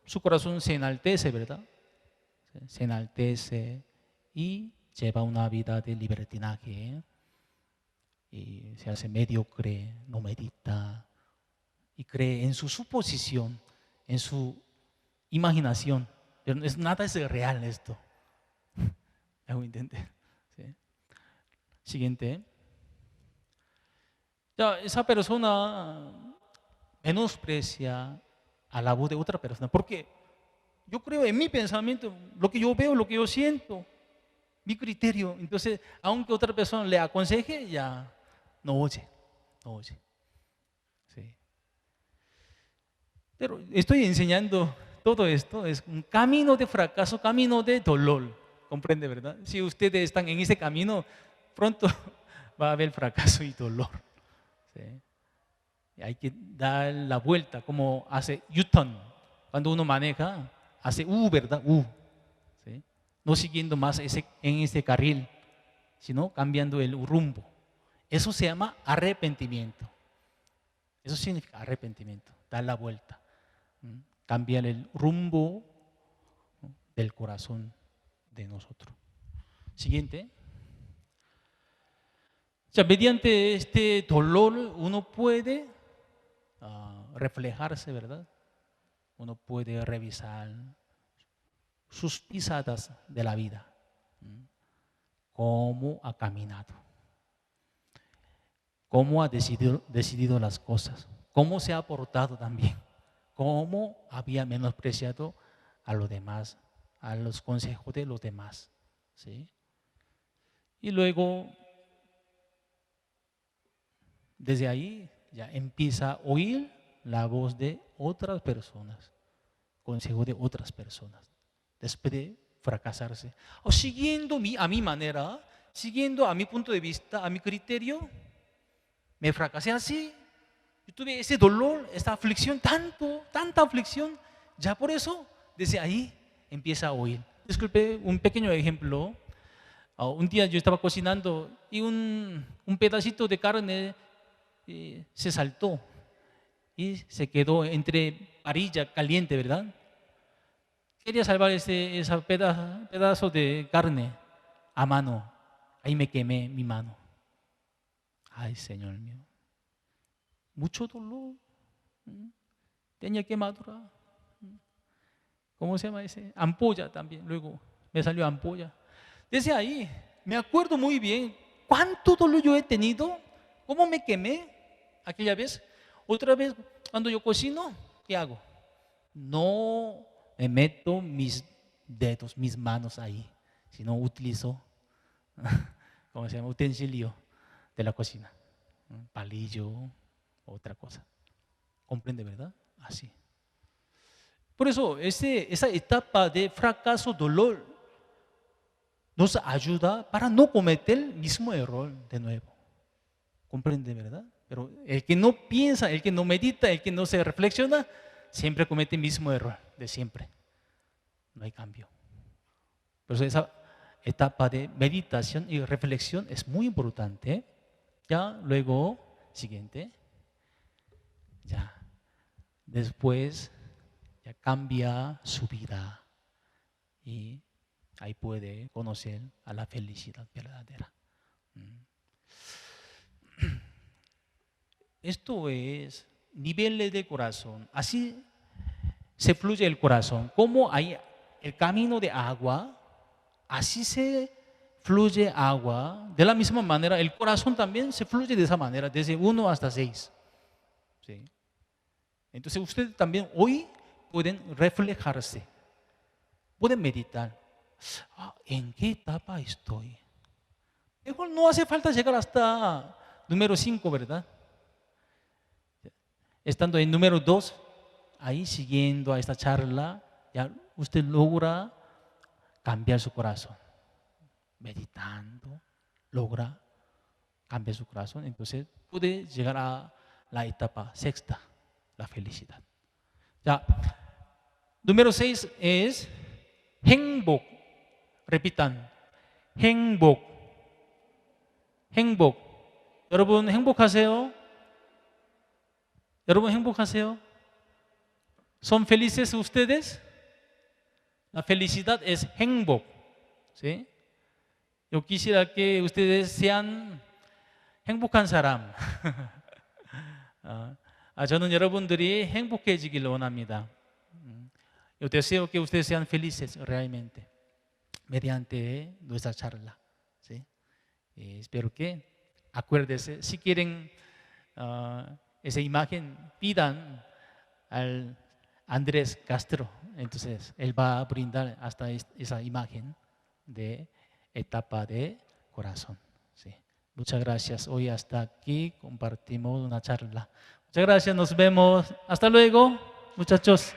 su corazón se enaltece, ¿verdad? Se enaltece y lleva una vida de libertinaje. Y se hace mediocre, no medita y cree en su suposición, en su imaginación. Pero nada es real esto. ¿Me hago entender? ¿Sí? Siguiente. Ya, esa persona menosprecia a la voz de otra persona. Porque yo creo en mi pensamiento, lo que yo veo, lo que yo siento, mi criterio. Entonces, aunque otra persona le aconseje, ya no oye. Sí. Pero estoy enseñando todo esto, es un camino de fracaso, camino de dolor. ¿Comprende, verdad? Si ustedes están en ese camino, pronto va a haber fracaso y dolor. ¿Sí? Y hay que dar la vuelta, como hace U-turn. Cuando uno maneja, hace ¿verdad? ¿Sí? No siguiendo más en ese carril, sino cambiando el rumbo. Eso se llama arrepentimiento. Eso significa arrepentimiento, dar la vuelta, cambiar el rumbo del corazón de nosotros. Siguiente. O sea, mediante este dolor uno puede reflejarse, ¿verdad? Uno puede revisar sus pisadas de la vida, cómo ha caminado, cómo ha decidido las cosas, cómo se ha portado también, cómo había menospreciado a los demás, a los consejos de los demás, ¿sí? Y luego, desde ahí ya empieza a oír la voz de otras personas, consejo de otras personas, después de fracasarse, o siguiendo a mi manera, siguiendo a mi punto de vista, a mi criterio, me fracasé así, yo tuve ese dolor, esta aflicción, tanta aflicción, ya por eso, desde ahí empieza a oír disculpe, un pequeño ejemplo. Un día yo estaba cocinando y un pedacito de carne se saltó y se quedó entre parrilla caliente, ¿verdad? Quería salvar ese pedazo de carne a mano. Ahí me quemé mi mano. Ay, Señor mío. Mucho dolor. Tenía quemadura. ¿Cómo se llama ese? Ampolla también. Luego me salió ampolla. Desde ahí me acuerdo muy bien cuánto dolor yo he tenido, cómo me quemé aquella vez. Otra vez, cuando yo cocino, ¿qué hago? No me meto mis dedos, mis manos ahí, sino utilizo, ¿cómo se llama? Utensilio de la cocina. Un palillo, otra cosa. ¿Comprende, verdad? Así. Por eso, esa etapa de fracaso, dolor, nos ayuda para no cometer el mismo error de nuevo. ¿Comprende, verdad? Pero el que no piensa, el que no medita, el que no se reflexiona, siempre comete el mismo error de siempre. No hay cambio. Por eso esa etapa de meditación y reflexión es muy importante. Ya, luego, siguiente. Ya, después, ya cambia su vida y ahí puede conocer a la felicidad verdadera. Esto es niveles de corazón. Así se fluye el corazón. Como hay el camino de agua, así se fluye agua. De la misma manera, el corazón también se fluye de esa manera, desde 1 hasta 6. ¿Sí? Entonces, ustedes también hoy pueden reflejarse, pueden meditar. ¿En qué etapa estoy? Mejor no hace falta llegar hasta número 5, ¿verdad? Estando en número 2, ahí siguiendo a esta charla, ya usted logra cambiar su corazón. Meditando, logra cambiar su corazón. Entonces puede llegar a la etapa 6, la felicidad. Ya, número 6 es 행복. Repitan. 행복. 행복. 여러분 행복하세요? 여러분 행복하세요? ¿Son felices ustedes? La felicidad es 행복. ¿Sí? Yo quisiera que ustedes sean 행복한 사람. 저는 여러분들이 행복해지길 원합니다. Yo deseo que ustedes sean felices realmente mediante nuestra charla. ¿Sí? Espero que acuérdense, si quieren esa imagen, pidan al Andrés Castro. Entonces, él va a brindar hasta esa imagen de etapa de corazón. ¿Sí? Muchas gracias. Hoy hasta aquí compartimos una charla. Muchas gracias. Nos vemos. Hasta luego, muchachos.